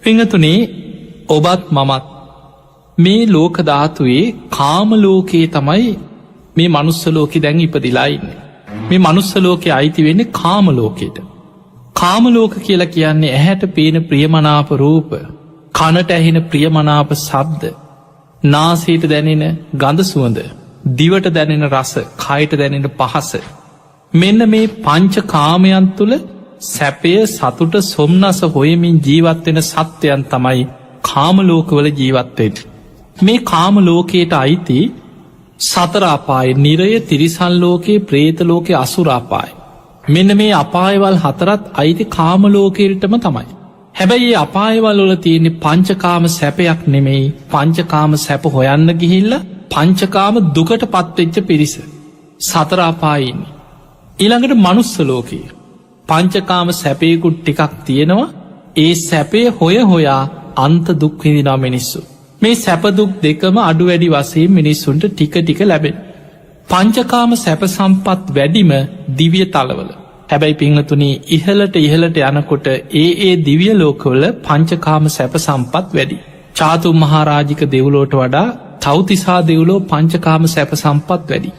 පිංහතුනේ ඔබත් මමත් මේ ලෝක ධාතුවේ කාම ලෝකයේ තමයි මේ මනුස්ස ලෝකෙ දැන් ඉපදිලා ඉන්නේ. මේ මනුස්ස ලෝකේ අයිති වෙන්නේ කාම ලෝකයට. කාම ලෝක කියලා කියන්නේ ඇහැට පේන ප්‍රියමනාප රූප, කනට ඇහෙන ප්‍රියමනාප ශබ්ද, නාසයට දැනෙන ගඳ සුවඳ, දිවට දැනෙන රස, කයට දැනෙන පහස. මෙන්න මේ පංච කාමයන් තුළ සැපය, සතුට, සොම්නස හොයමින් ජීවත්වෙන සත්වයන් තමයි කාමලෝකවල ජීවත්වෙන්. මේ කාම ලෝකයට අයිති සතරාපාය, නිරය, තිරිසන් ලෝකයේ, ප්‍රේත ලෝකයේ, අසුරාපාය. මෙන්න මේ අපායවල් හතරත් අයිති කාම ලෝකයටම තමයි. හැබැයි ඒ අපායවල් වල තියෙන්නේ පංචකාම සැපයක් නෙමෙයි. පංචකාම සැප හොයන්න ගිහිල්ල පංචකාම දුකට පත්වෙච්ච පිරිස සතරාපායන්නේ. ඊළඟට මනුස්ස ලෝකයේ පංචකාම සැපයකුත් ටිකක් තියෙනවා. ඒ සැපේ හොය හොයා අන්ත දුක් විඳිනා මිනිස්සු. මේ සැපදුක් දෙකම අඩු වැඩි වශයෙන් මිනිස්සුන්ට ටික ටික ලැබෙන. පංචකාම සැප සම්පත් වැඩිම දිව්‍ය තලවල. හැබැයි පිංහතුනී ඉහලට යනකොට ඒ දිව්‍ය ලෝකවල පංචකාම සැප සම්පත් වැඩි. චාතු මහාරාජික දෙව්ලෝට වඩා තවතිසා දෙව්ලෝ පංචකාම සැප සම්පත් වැඩි.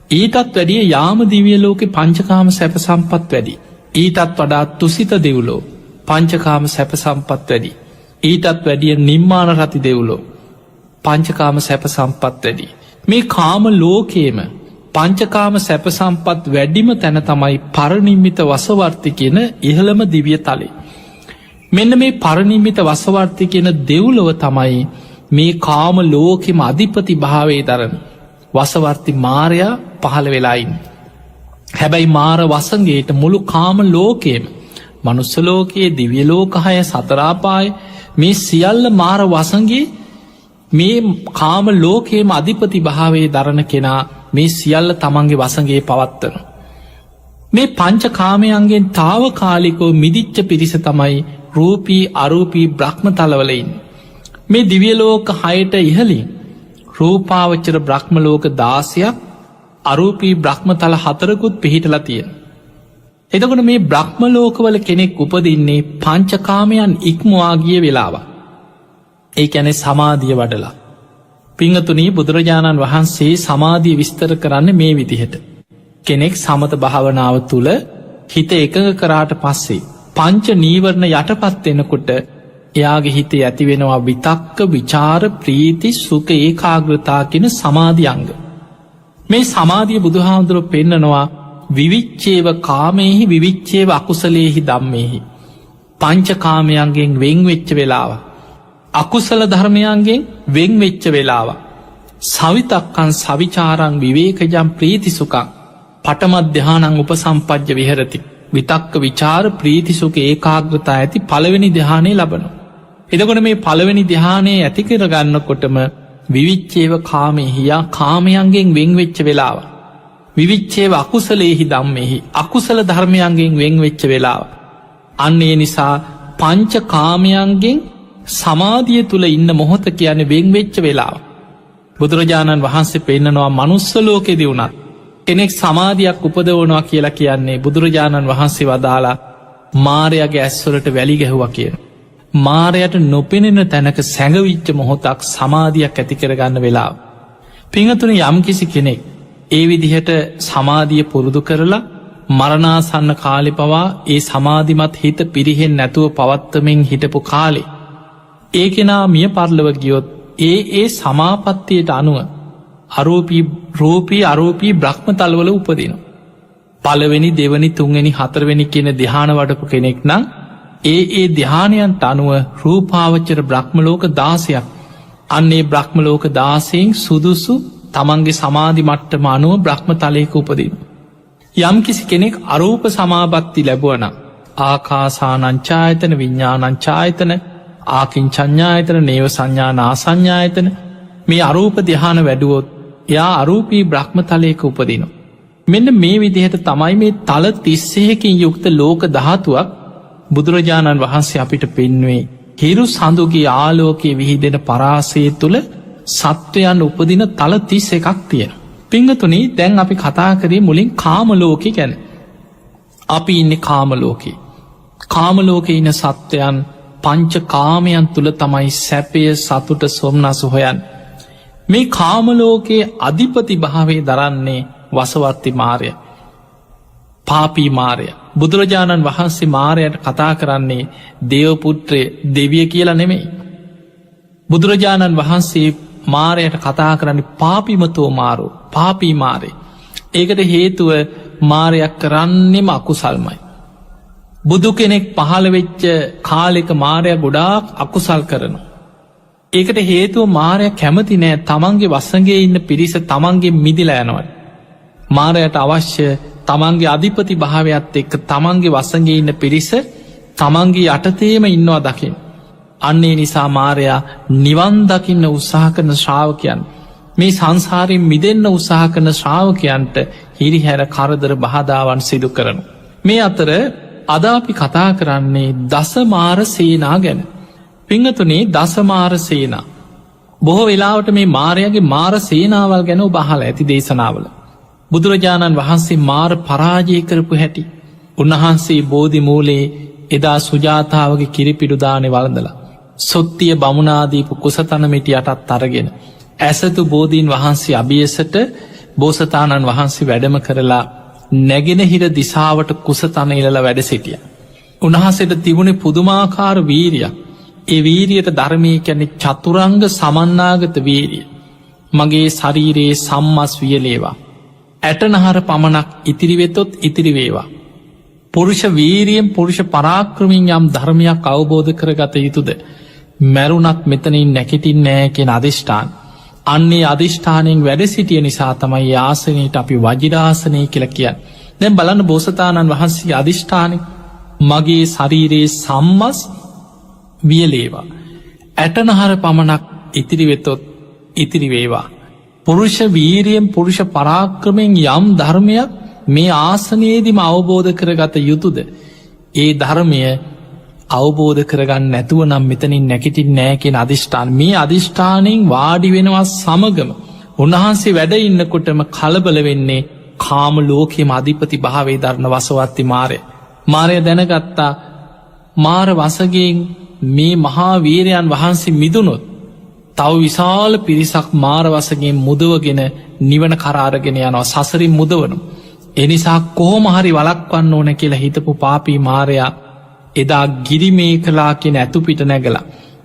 ඊටත් වැඩිය යාම දිවිය ලෝකෙ පංචකාම සැප සම්පත් වැඩි. ඊටත් වඩා තුසිත දෙව්ලෝ පංචකාම සැප සම්පත් වැඩි. ඊටත් වැඩිය නිම්මාන රති දෙව්ලෝ පංචකාම සැප සම්පත් වැඩි. මේ කාම ලෝකේම පංචකාම සැප සම්පත් වැඩිම තැන තමයි පරනිම්මිත වසවර්ති කියන ඉහළම දිවිය තලේ. මෙන්න මේ පරනිම්මිත වසවර්ති කියන දෙව්ලොව තමයි මේ කාම ලෝකෙම අධිපති භාවේ දරන වසවර්ති මාරයා පහළ වෙලායින්. හැබැයි මාර වසගේට මුළු කාම ලෝකේම මනුස්ස ලෝකයේ, දිව්‍ය ලෝකහය, සතරාපාය මේ සියල්ල මාර වසගේ මේ කාම ලෝකයේම අධිපති භාවේ දරන කෙනා මේ සියල්ල තමන්ගේ වසගේ පවත්වන. මේ පංච කාමයන්ගෙන් තාවකාලිකෝ මිදිච්ච පිරිස තමයි රූපී, අරූපී බ්‍රහ්ම තලවලයින්. මේ දිව්‍යලෝක හයට ඉහලින් රූපාවච්චර බ්‍රහ්මලෝක 16ක්, අරූපී බ්‍රහ්ම තල 4කුත් පිහිටලා තියෙන. එතකොට මේ බ්‍රහ්මලෝකවල කෙනෙක් උපදින්නේ පංචකාමයන් ඉක්මවා ගිය වෙලාව. ඒ කියන්නේ සමාධිය වඩලා. පිංහතුනී බුදුරජාණන් වහන්සේ සමාධිය විස්තර කරන්න මේ විදිහට. කෙනෙක් සමත භාවනාව තුළ හිත එකඟ කරාට පස්සේ පංච නීවරණ යටපත් වෙනකොට එයාගේ හිතේ ඇතිවෙනවා විතක්ක, විචාර, ප්‍රීති, සුඛ, ඒකාග්‍රතා කියන සමාධියංග. මේ සමාධිය බුදුහාමුදුරුවෝ පෙන්නනවා විවිච්චේව කාමේහි විවිච්චේව අකුසලේහි ධම්මේහි. පංච කාමයන්ගෙන් වෙන් වෙච්ච වෙලාව, අකුසල ධර්මයන්ගෙන් වෙන් වෙච්ච වෙලාව, සවිතක්කන් සවිචාරං විවේකජම් ප්‍රීතිසුකං පඨම ධානං උපසම්පජ්ජ විහෙරති. විතක්ක, විචාර, ප්‍රීතිසුඛ, ඒකාග්‍රතා ඇති පළවෙනි ධානය ලබනවා. එතකොට මේ පළවෙනි ධානය ඇති කරගන්නකොටම විවිච්චේව කාමේහි, කාමයන්ගෙන් වෙන් වෙච්ච වෙලාව, විවිච්චේව අකුසලේහි ධම්මේහි අකුසල ධර්මයන්ගෙන් වෙන් වෙච්ච වෙලාව. අන්න ඒ නිසා පංච කාමයන්ගෙන් සමාධිය තුළ ඉන්න මොහොත කියන්නේ වෙන් වෙච්ච වෙලාව. බුදුරජාණන් වහන්සේ පෙන්නනවා මනුස්ස ලෝකෙදී වුණත් කෙනෙක් සමාධියක් උපදවනවා කියලා කියන්නේ බුදුරජාණන් වහන්සේ වදාලා මාරයාගේ ඇස්වලට වැලි ගැහුවා කියන. මාරයට නොපෙනෙන තැනක සැඟවිච්ච මොහොතක් සමාධියක් ඇති කරගන්න වෙලාව. පිංහතුන යම් කිසි කෙනෙක් ඒ විදිහට සමාධිය පුරුදු කරලා මරණාසන්න කාලෙ පවා ඒ සමාධිමත් හිත පිරිහෙන් නැතුව පවත්තමෙන් හිටපු කාලේ ඒ කෙනා මිය පරලව ගියොත් ඒ සමාපත්තියට අනුව රූපී අරූපී බ්‍රහ්ම තලවල උපදින. පළවෙනි, දෙවනි, තුන්වෙනි, හතරවෙනි කියන ධ්‍යාන වඩපු කෙනෙක් නම් ඒ ධ්‍යානයන්ට අනුව රූපාවච්චර බ්‍රහ්මලෝක 16ක්. අන්නේ බ්‍රහ්මලෝක 16න් සුදුසු තමන්ගේ සමාධි මට්ටම අනුව බ්‍රහ්ම තලයක උපදින. යම් කිසි කෙනෙක් අරූප සමාපatti ලැබුවන ආකාසානංචායතන, විඤ්ඤාණංචායතන, ආකින්චඤ්ඤායතන, නේව සංඥාන ආසඤ්ඤායතන මේ අරූප ධ්‍යාන වැඩුවොත් එයා අරූපී බ්‍රහ්ම තලයක උපදිනවා. මෙන්න මේ විදිහට තමයි මේ තල 31කින් යුක්ත ලෝක ධාතුවක් බුදුරජාණන් වහන්සේ අපිට පෙන්වේ. හිරු සඳුගේ ආලෝකයේ විහිදෙන පරාසය තුළ සත්වයන් උපදින තල 31ක් තියෙන. පිංගතුනි දැන් අපි කතා කරේ මුලින් කාම ලෝකේ ගැන. අපි ඉන්නේ කාම ලෝකේ. කාම ලෝකේ ඉන්න සත්වයන් පංච කාමයන් තුළ තමයි සැපය සතුට සොම්නස හොයන්. මේ කාමලෝකයේ අධිපති භාවේ දරන්නේ වසවර්ති මාරය, පාපී මාරය. බුදුරජාණන් වහන්සේ මාරයට කතා කරන්නේ දේවපුත්‍රය දෙවිය කියලා නෙමෙයි. බුදුරජාණන් වහන්සේ මාරයට කතා කරන්නේ පාපිමතෝ මාරෝ, පාපී මාරය. ඒකට හේතුව මාරයක් කරන්නෙම අකුසල්මයි. බුදු කෙනෙක් පහළ වෙච්ච කාලෙක මාරය ගොඩාක් අකුසල් කරනවා. ඒකට හේතුව මාරය කැමති නෑ තමන්ගේ වසගේ ඉන්න පිරිස තමන්ගේ මිදිලා යනවට. මාරයට අවශ්‍ය තමන්ගේ අධිපති භාවයක්ත් එක්ක තමන්ගේ වසගේ ඉන්න පිරිස තමන්ගේ යටතේම ඉන්නවා දකිින්. අන්නේ නිසා මාරයා නිවන් දකින්න උත්සාහ කරන ශ්‍රාවකයන්, මේ සංසාරයෙන් මිදෙන්න උත්සාහ කරන ශ්‍රාවකයන්ට හිරිහැර කරදර බාධාවන් සිදු කරනු. මේ අතර අද අපි කතා කරන්නේ දසමාර සේනා ගැන. පිංහතුනේ දසමාර සේනා. බොහෝ වෙලාවට මේ මාරයාගේ මාර සේනාවල් ගැන බහල ඇති දේශනාවල. බුදුරජාණන් වහන්සේ මාර පරාජය කරපු හැටි. උන්වහන්සේ බෝධි මූලේ එදා සුජාතාවගේ කිරිපිඩුදානෙ වලඳලා. සොත්තිය බමුණාදීපු කුසතනමිටි යටත් අරගෙන. ඇසතු බෝධීන් වහන්සේ අභියසට බෝසතාණන් වහන්සේ වැඩම කරලා නැගෙනහිර දිසාවට කුසතන ඉලල වැඩ සිටිය. උන්වහන්සේට තිබුණේ පුදුමාකාර වීරියක්. ඒ වීරියට ධර්මය කැනෙ චතුරංග සමන්නාගත වීරිය. මගේ ශරීරයේ සම්මස් වියලේවා. ඇටනහර පමණක් ඉතිරිවෙතොත් ඉතිරිවේවා. පුරුෂ වීරියෙන් පුරුෂ පරාක්‍රමින් යම් ධර්මයක් අවබෝධ කරගත යුතුද. මැරුණත් මෙතනින් නැකිටින් නෑ කියෙන අධිෂ්ඨාන්. අන්නේ අධිෂ්ඨානයෙන් වැඩ සිටිය නිසා තමයි ආසනයට අපි වජිරාසනය කියල කියන්න. දැන් බලන්න බෝසතාණන් වහන්සේ අධිෂ්ඨානය මගේ ශරීරයේ සම්මස් වියලේවා. ඇටනහර පමණක් ඉතිරිවෙතොත් ඉතිරිවේවා. පුරුෂ වීරියෙන් පුරුෂ පරාක්‍රමයෙන් යම් ධර්මයක් මේ ආසනයේදිම අවබෝධ කරගත යුතුද. ඒ ධර්මය අවබෝධ කරගන්න නැතුව නම් මෙතනින් නැකිටින් නෑකෙන අධිෂ්ඨාන. මේ අධිෂ්ඨානයෙන් වාඩි වෙනවා සමගම උන්වහන්සේ වැඩ ඉන්නකොටම කලබල වෙන්නේ කාම ලෝකෙම අධිපති භාවේ ධර්ණ වසවත්ති මාරය. මාරය දැනගත්තා මාර වසගෙන් මේ මහා වීරයන් වහන්සේ මිදුනොත් තව විශාල පිරිසක් මාරවසගේ මුදවගෙන නිවන කරාරගෙන යනවා, සසරින් මුදවනු. එනිසා කොහොමහරි වලක්වන්න ඕන කියලා හිතපු පාපී මාරයා එදා ගිරිමේ කලා කියෙන ඇතුපිට නැගලා.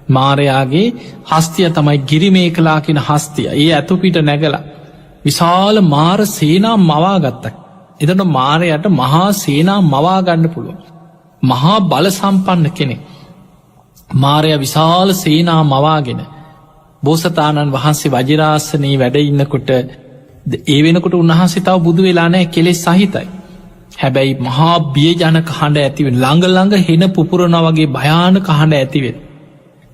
මාරයාගේ හස්තිය තමයි ගිරිමේ කලා කියෙන හස්තිය. ඒ ඇතුපිට නැගලා විශාල මාර සේනා මවාගත්තක්. එතට මාරයට මහා සේනා මවාගන්න පුළුවන්. මහා බල සම්පන්න කෙනෙ. මාරය විශාල සේනා මවාගෙන බෝසතාණන් වහන්සේ වජිරාසනයේ වැඩ ඉන්නකොට ඒ වෙනකොට උන්වහන්සේ තව බුදු වෙලා නෑ, කෙලෙස් සහිතයි. හැබැයි මහා බියජනක හඬ ඇතිවෙන් ළඟ හෙන පුපුරන වගේ භයානක හඬ ඇතිවෙන්.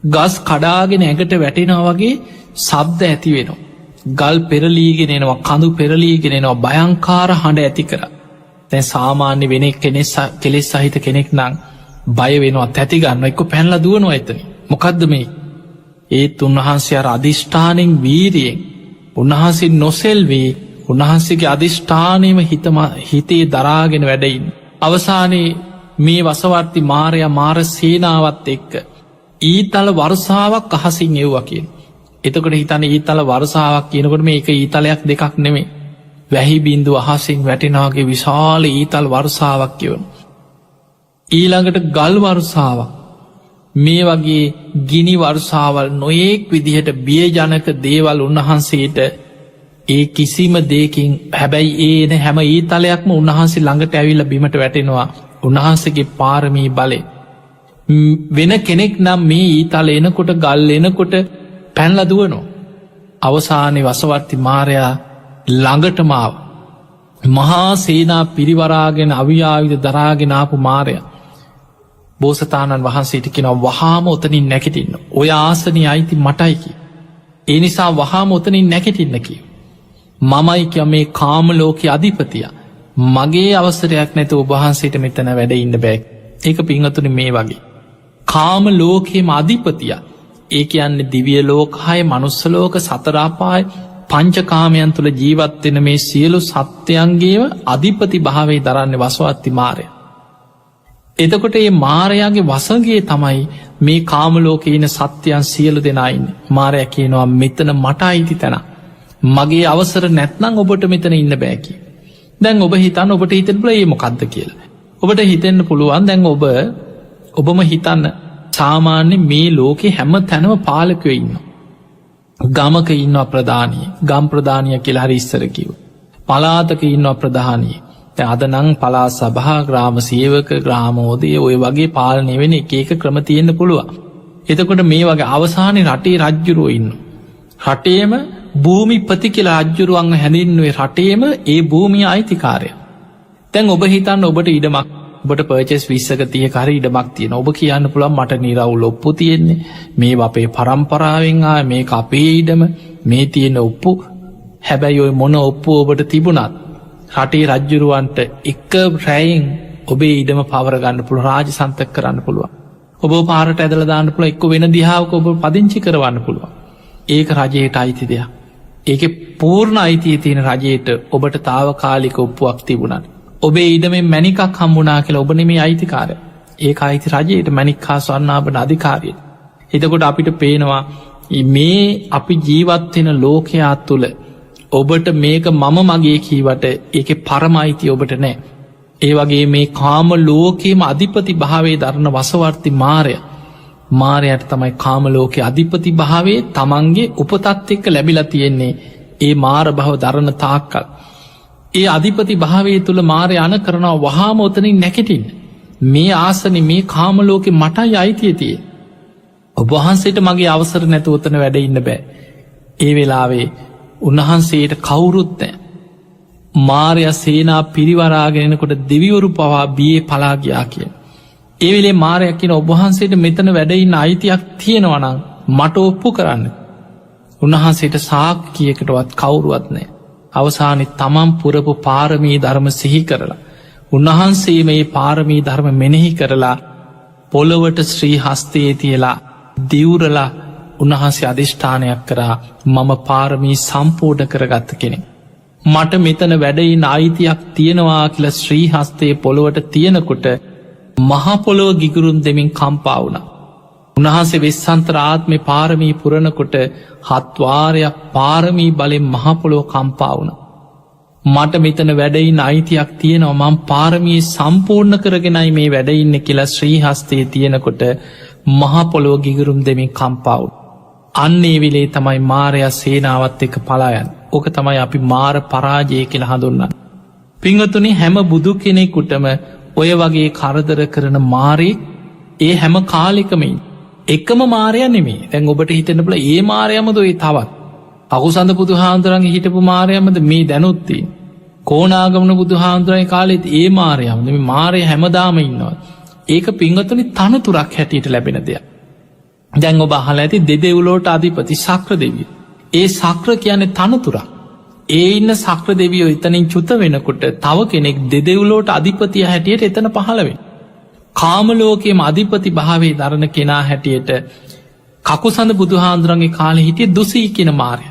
ගස් කඩාගෙන ඇඟට වැටෙනවා වගේ සබ්ද ඇතිවෙනවා. ගල් පෙරලීගෙනෙනවා, කඳු පෙරලීගෙනෙනවා, භයංකාර හඬ ඇති කර. තැන් සාමාන්‍ය වෙන කෙලෙස් සහිත කෙනෙක් නං බය වෙනවා, තැතිගන්න එක්ක පැන්ල දුවනවා එතන. මොකක්ද මේ? ඒත් උන්වහන්සේ අර අධිෂ්ඨානෙන් වීරියෙන් උන්වහන්සේ නොසෙල්වේ උන්වහන්සේගේ අධිෂ්ඨානයම හිතේ දරාගෙන වැඩයින්. අවසානයේ මේ වසවර්ති මාරය මාර සේනාවත් එක්ක ඊතල වර්සාවක් අහසින් එව්වකින්. එතකොට හිතන ඊතල වර්සාවක් කියනකොට මේ එක ඊතලයක් දෙකක් නෙමේ. වැහි බින්දු අහසින් වැටෙනවාගේ විශාල ඊතල් වර්සාවක් කියවන. ඊළඟට ගල් වර්සාවක්, මේ වගේ ගිනි වර්සාවල් නොයෙක් විදිහට බියජනක දේවල් උන්වහන්සේට ඒ කිසිම දේකින් හැබැයි ඒන හැම ඊතලයක්ම උන්වහන්සේ ළඟට ඇවිල්ල බිමට වැටෙනවා. උන්වහන්සේගේ පාරමී බලය වෙන කෙනෙක් නම් මේ ඊතල එනකොට ගල් එනකොට පැන්ලදුවනෝ. අවසානය වසවර්ති මාරයා ළඟටමාව මහා සේනා පිරිවරාගෙන අවියාවිද දරාගෙනාපු මාරය බෝසතාණන් වහන්සේට කෙනව වහාම ඔතනින් නැකටින්න. ඔය ආසනය අයිති මටයිකි. ඒ නිසා වහාම ඔතනින් නැකටින්නකි. මමයි කිය මේ කාම ලෝකෙ අධිපතිය. මගේ අවසරයක් නැත ඔබහන්සේට මෙතන වැඩ ඉන්න බෑ. ඒක පිංහතුන මේ වගේ. කාම ලෝකෙම අධිපතිය. ඒ කියන්නේ දිවිය ලෝකහය, මනුස්සලෝක, සතරාපාය, පංචකාමයන් තුළ ජීවත්වෙන මේ සියලු සත්‍යයන්ගේව අධිපති භාවේ දරන්න වසවත්ති මාරය. එතකොට ඒ මාරයාගේ වසගේ තමයි මේ කාමලෝක ඉන සත්‍යයන් සියලු දෙනයින්න මාරය කියනවා මෙතන මට අයිති තැන මගේ අවසර නැත්නම් ඔබට මෙතන ඉන්න බෑකි. දැන් ඔබ හිතන් ඔබට හිතන බල ඒ මොකක්ද කියලා. ඔබට හිතෙන්න්න පුළුවන් දැන් ඔබම හිතන්න සාමාන්‍ය මේ ලෝකෙ හැම තැනව පාලකව ඉන්න. ගමක ඉන්න ප්‍රධානී ගම් ප්‍රධානය කියලා හරි ඉස්සර කිව්. පලාතක ඉන්න ප්‍රධානී අද නං පලා සභහා ග්‍රාම සේවක ග්‍රාමෝදය ඔය වගේ පාලනය වෙන එක ක්‍රම තියෙන්න්න පුළුවන්. එතකොට මේ වගේ අවසානය රටේ රජ්ජුරුව ඉන්න. රටේම භූමි පති කියලා රජ්ජුරුවන් හැඳින්වේ රටේම ඒ භූමිය අයිතිකාරය. තැන් ඔබ හිතන්න ඔබට ඉඩමක් ඔබට පර්චෙස් විස්සක තිය කර ඉඩමක් තියෙන ඔබ කියන්න පුළන් මට නිරවුල් ඔප්පු තියෙන්නේ මේ අපේ පරම්පරාවෙන් මේ අපේ ඉඩම මේ තියෙන ඔප්පු හැබැයි ඔය මොන ඔප්පු ඔබට තිබුණත් රටේ රජ්ජුරුවන්ට එක රැයින් ඔබේ ඉඩම පවරගන්න පුළුව රාජ සන්තක කරන්න පුළුව ඔබ පාරට ඇදල දාන්න පුළ එක්ක වෙන දිහාාවක ඔබ පදිංචි කරවන්න පුළුව ඒක රජයට අයිති දෙයක් ඒක පූර්ණ අයිතිය තියෙන රජයට ඔබට තාවකාලික ඔප්පුවක් තිබුණත් ඔබේ ඉඩමෙන් මැනිකක් හම්බුනා කියලා ඔබන මේ අයිතිකාරය ඒ අයිති රජයට මැනික්කා සන්නාබන අධිකාරය එතකොට අපිට පේනවා මේ අපි ජීවත්වෙන ලෝකයා තුළ ඔබට මේක මම මගේ කීවට ඒක පරමයිති ඔබට නෑ. ඒ වගේ මේ කාම ලෝකේම අධිපති භාවේ දරණ වසවර්ති මාරයට තමයි කාම ලෝකෙ අධිපති භාවේ තමන්ගේ උපතත් එක්ක ලැබිලා තියෙන්නේ ඒ මාර භව දරණ තාක්කල්. ඒ අධිපති භාවේ තුළ මාරය අන කරනවා වහාම ඔතනින් නැකටින් මේ ආසන මේ කාමලෝකෙ මටයි අයිතියතිය. ඔබහන්සේට මගේ අවසර නැතු ඔතන වැඩ ඉන්න බෑ. ඒ වෙලාවේ උන්වහන්සේට කවුරුත්නෑ. මාරය සේනා පිරිවරාගෙනකොට දෙවිවරු පවා බියේ පලාගයා කිය. ඒවෙලේ මාරයක් කියන ඔබහන්සේට මෙතන වැඩඉන්න අයිතියක් තියෙනවනං මට ඔප්පු කරන්න. උන්වහන්සේට සාක් කියකටවත් කවුරුවත් නෑ. අවසානි තමන් පුරපු පාරමී ධර්ම සිහි කරලා. උන්වහන්සේ මේ පාරමී ධර්ම මෙනෙහි කරලා පොළොවට ශ්‍රී හස්තයේ තියලා දිවුරලා උන්වහන්සේ අධිෂ්ඨානයක් කරා මම පාරමී සම්පූර්ණ කරගත්ත කෙනෙ. මට මෙතන වැඩයින් අයිතියක් තියෙනවා කියල ශ්‍රී හස්තයේ පොළොවට තියෙනකොට මහපොළොව ගිගුරුම් දෙමින් කම්පාවුණ. උන්වහන්සේ වෙස්සන්තර ආත්මය පාරමී පුරණකොට හත්වාරයක් පාරමී බලෙන් මහපොළොව කම්පාවුණ. මට මෙතන වැඩයින් අයිතියක් තියෙනවා මං පාරමී සම්පූර්ණ කරගෙනයි මේ වැඩඉන්න කියලා ශ්‍රී හස්තයේ තියෙනකොට මහපොළොව ගිගුරුම් දෙමින් කම්පාවු්. අන්නේ විලේ තමයි මාරයා සේනාවත් එක පලායන් ඕක තමයි අපි මාර පරාජය කියල හඳුන්න. පිංහතුනි හැම බුදු කෙනෙකුටම ඔය වගේ කරදර කරන මාරී ඒ හැම කාලිකමින් එකම මාරය නෙමේ තැන් ඔබට හිතෙනපල ඒ මාරයමද ඒ තවත් අකුසඳ පුදු හාන්දුරන් හිටපු මාරයමද මේ දැනුත්තිී. කෝනාගමන බුදු හාන්දුරයි කාලෙත් ඒ මාරයමද මේ මාරය හැමදාම ඉන්නවා. ඒක පිංගතුනි තනතුරක් හැටියට ලැබෙන දෙයක්. දැන් ඔබ අහල ඇති දෙදෙව්ලෝට අධිපති සක්‍ර දෙවිය. ඒ සක්‍ර කියන්නේ තනතුරක්. ඒ ඉන්න සක්‍ර දෙවියෝ එතනින් චුත වෙනකොට තව කෙනෙක් දෙදෙව්ලෝට අධිපතිය හැටියට එතන පහළවෙන්. කාමලෝකයේම අධිපති භාවේ දරණ කෙනා හැටියට කකුසඳ බුදුහාන්දුරන්ගේ කාල හිටිය දුසී කියන මාරය.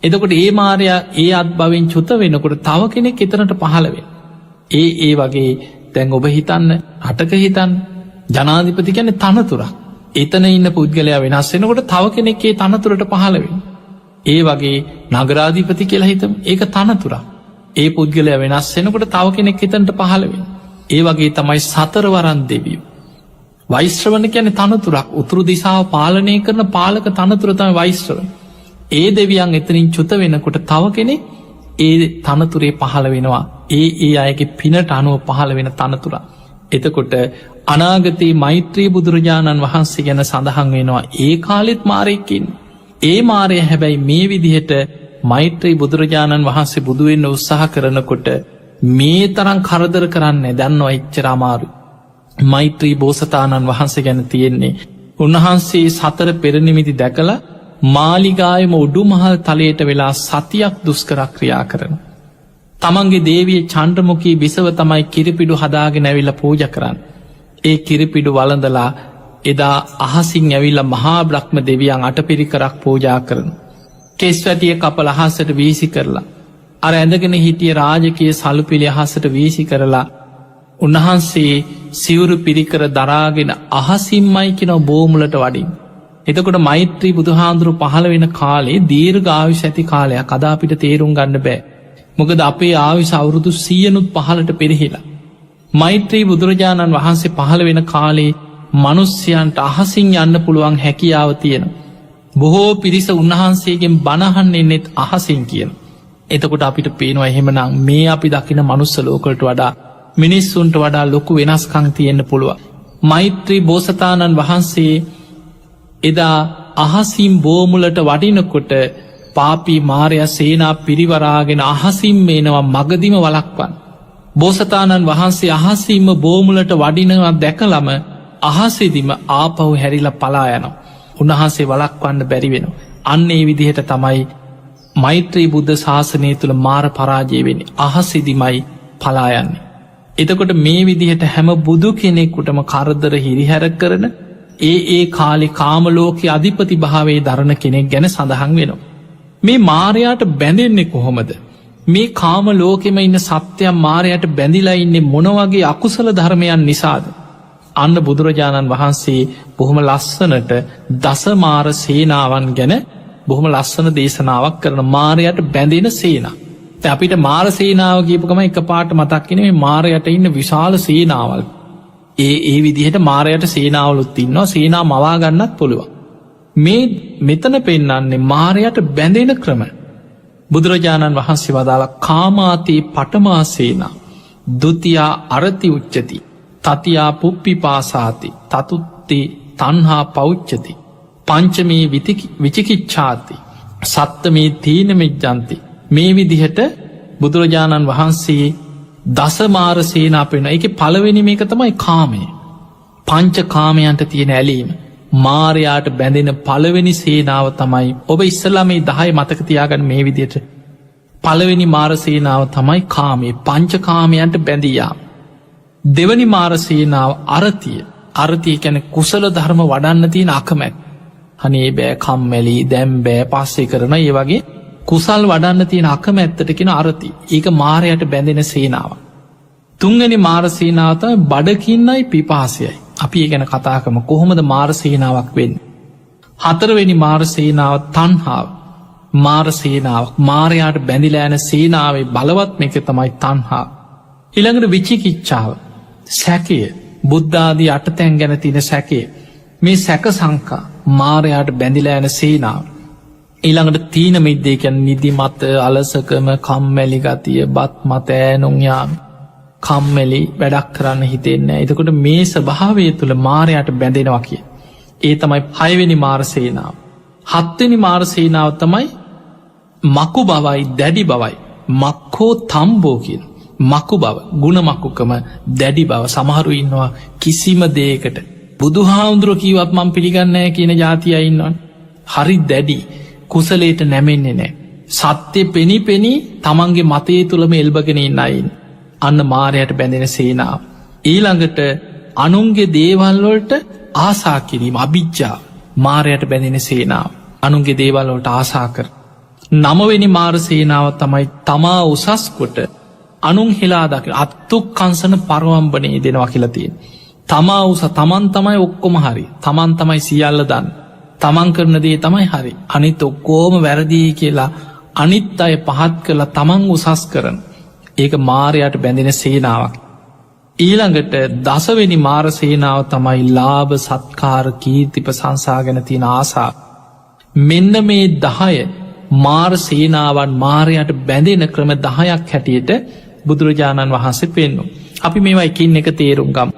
එතකොට ඒ මාරයා ඒ අත්භවෙන් චුත වෙනකොට තව කෙනෙක් එතනට පහළවෙන්. ඒ වගේ දැන් ඔබ හිතන්න හටක හිතන් ජනාධිපති ගැන තනතුරක් එතන ඉන්න පුද්ගලයා වෙනස් වෙනකොට තව කෙනෙක්ේ තනතුරට පහළවෙන්. ඒ වගේ නගරාධිපති කියලා හිතම ඒක තනතුරක් ඒ පුද්ගලයා වෙනස් වෙනකොට තව කෙනෙක් එතනට පහළවෙන්. ඒ වගේ තමයි සතරවරන් දෙවියෝ. වෛශ්‍රවණ කියන තනතුරක් උතුරු දිසාව පාලනය කරන පාලක තනතුරතම වෛශ්‍රව. ඒ දෙවියන් එතනින් චුත වෙනකොට තව කෙනෙ ඒ තනතුරේ පහළ වෙනවා. ඒ අයගේ පිනට අනුව පහළ වෙන තනතුර. එතකොට අනාගතයේ මෛත්‍රී බුදුරජාණන් වහන්සේ ගැන සඳහන් වෙනවා ඒ කාලෙත් මාරයකින්. ඒ මාරය හැබැයි මේ විදිහට මෛත්‍රී බුදුරජාණන් වහන්සේ බුදුවෙන්න උත්සාහ කරනකොට මේ තරම් කරදර කරන්න දන්නවා එච්චර අමාරු. මෛත්‍රී බෝසතාණන් වහන්සේ ගැන තියෙන්නේ. උන්වහන්සේ සතර පෙරනිමිති දැකලා මාලිගායම උඩු මහල් තලයට වෙලා සතියක් දුස්කරක් ක්‍රියා කරන. තමන්ගේ දේවිය චණ්ඩමුකී බිසව තමයි කිරිපිඩු හදාගෙන ඇවිල්ල පූජ කරන්න. ඒ කිරිපිඩු වලඳලා එදා අහසින් ඇවිල්ල මහා බ්‍රහ්ම දෙවියන් අටපිරිකරක් පූජා කරන. කෙස් වැටිය කපල අහසට වීසි කරලා. අර ඇඳගෙන හිටිය රාජකය සලුපිළි අහසට වීසි කරලා උන්වහන්සේ සිවුරු පිරිකර දරාගෙන අහසින්මයි කියන බෝමුලට වඩින්. එතකොට මෛත්‍රී බුදුහාන්දුරු පහළ වෙන කාලේ දීර්ඝ ආයුෂ ඇති කාලයක් අද අපිට තේරුම් ගන්න බෑ. මොකද අපේ ආයුෂ අවුරුදු 100නුත් පහළට පෙරහිලා. මෛත්‍රී බුදුරජාණන් වහන්සේ පහළ වෙන කාලේ මනුස්්‍යයන්ට අහසින් යන්න පුළුවන් හැකියාව තියෙන. බොහෝ පිරිස උන්වහන්සේගෙන් බණහන් එන්නෙත් අහසින් කියන. එතකොට අපිට පේනවා එහෙමනම් මේ අපි දකින මනුස්ස ලෝකලට වඩා මිනිස්සුන්ට වඩා ලොකු වෙනස්කං තියෙන්න්න පුළුව. මෛත්‍රී බෝසතාණන් වහන්සේ එදා අහසිම් බෝමුලට වඩිනකොට පාපී මාරය සේනා පිරිවරාගෙන අහසිම් මේනවා මගදිම වලක්වන්. බෝසතාණන් වහන්සේ අහසිම්ම බෝමුලට වඩිනවා දැකලම අහසෙදිම ආපහු හැරිලා පලා යනවා. උන්වහන්සේ වලක්වන්න බැරි වෙන. අන්න ඒ විදිහට තමයි මෛත්‍රී බුද්ධ ශාසනය තුළ මාර පරාජය වෙන්නේ. අහසිදිමයි පලායන්නේ. එතකොට මේ විදිහට හැම බුදු කෙනෙකුටම කරදර හිරිහැර කරන ඒ කාලෙ කාමලෝක අධිපති භාවේ දරණ කෙනෙක් ගැන සඳහන් වෙනවා. මේ මාරයාට බැඳෙන්නේ කොහොමද? මේ කාම ලෝකෙම ඉන්න සත්‍යයන් මාරයට බැඳිලා ඉන්නේ මොනවගේ අකුසල ධර්මයන් නිසාද? අන්න බුදුරජාණන් වහන්සේ බොහොම ලස්සනට දසමාර සේනාවන් ගැන බොහොම ලස්සන දේශනාවක් කරන මාරයට බැඳෙන සේනා. අපිට මාර සේනාව කියපුකම එක පාට මතක්කෙන මේ මාරයට ඉන්න විශාල සේනාවල්. ඒ විදිහට මාරයට සේනාවලුත් ඉන්නවා සේනා මවාගන්නත් පුළුවන්. මේ මෙතන පෙන්නන්නේ මාරයට බැඳෙන ක්‍රම. බුදුරජාණන් වහන්සේ වදාලා කාමාතී පටමාසේනා දුතියා අරති උච්චති තතියා පුප්පි පාසාති තතුත්ති තන්හා පෞච්චති පංචමේ විචිකිච්ඡාති සත්තමේ තීන මෙජ්ජන්ති. මේ විදිහට බුදුරජාණන් වහන්සේ දසමාර සේනා පෙන එක පළවෙනි මේක තමයි කාමය. පංච කාමයන්ට තියෙන ඇලීම මාරයාට බැඳෙන පළවෙනි සේනාව තමයි ඔබ ඉස්සලා මේ 10 මතක තියාගන්න මේ විදිහට පළවෙනි මාර සේනාව තමයි කාමයේ පංච කාමයන්ට බැඳියාම. දෙවනි මාර සේනාව අරතිය කියන්නේ කුසල ධර්ම වඩන්න තියෙන අකමැත්. අනේ බෑ කම්මැලි දැම් බෑ පස්සේ කරන ඒ වගේ කුසල් වඩන්න තියෙන අකමැත්තට කෙන අරති. ඒක මාරයට බැඳෙන සේනාව. තුන්වැනි මාර සේනාව තමයි බඩකින්නයි පිපාසයයි. අපි ඒ ගැන කතාකම කොහොමද මාර සේනාවක් වෙන්න. හතරවෙනි මාර සේනාව තණ්හාව. මාර සේනාවක් මාරයාට බැඳිලෑන සේනාවේ බලවත් මේක තමයි තණ්හා. ඊළඟට විචිකිච්ඡාව සැකය බුද්ධාදී අටතැන් ගැන තියෙන සැකය මේ සැක සංකා මාරයාට බැඳිලෑන සේනාව. ඊළඟට තීන මිද්දේ කියන්නේ නිදි මත අලසකම කම්මැලි ගතිය බත් මත ඈනුම් යාම කම්මැලි වැඩක් කරන්න හිතෙන්නේ. එතකොට මේ ස්වභාවය තුළ මාරයට බැඳෙනවා කිය. ඒ තමයි 6 වෙනි මාර සේනාව. 7 වෙනි මාර සේනාව තමයි මකු බවයි දැඩි බවයි. මක්කෝ තම්බෝ කියන මකු බව ගුණ මකුකම දැඩි බව. සමහරු ඉන්නවා කිසිම දෙයකට බුදුහාමුදුරුවෝ කීවත් මම පිළිගන්නේ නැහැ කියන જાතිය ඉන්නවනේ. හරි දැඩි කුසලයට නැමෙන්නේ නැහැ. සත්‍ය පෙනි තමන්ගේ මතයේ තුලම එල්බගෙන ඉන්න අය. අන්න මාරයට බැඳෙන සේනාව. ඊළඟට අනුන්ගේ දේවල් වලට ආසා කිරීම අභිජ්ජා මාරයට බැඳෙන සේනාව. අනුන්ගේ දේවල් වලට ආසා කර. 9 වෙනි මාර සේනාව තමයි තමා උසස් කොට අනුන් හෙලා දකින අත්තුක්කංශන පරවම්බනේ දෙනවා කියලා තියෙන. තමා උස තමන් තමයි ඔක්කොම හරි. තමන් තමයි සියල්ල දන්න. තමන් කරන දේ තමයි හරි. අනිත් ඔක්කොම වැරදි කියලා අනිත් අය පහත් කරලා තමන් උසස් කරන. ඒක මාරයට බැඳෙන සේනාවක්. ඊළඟට 10 වෙනි මාර සේනාව තමයි ලාභ සත්කාර කීර්ති ප්‍රශංසා ගැන තියෙන ආසාව. මෙන්න මේ 10 මාර සේනාවන් මාරයට බැඳෙන ක්‍රම 10ක් හැටියට බුදුරජාණන් වහන්සේ පෙන්වු. අපි මේවා එකින් එක තේරුම් ගමු.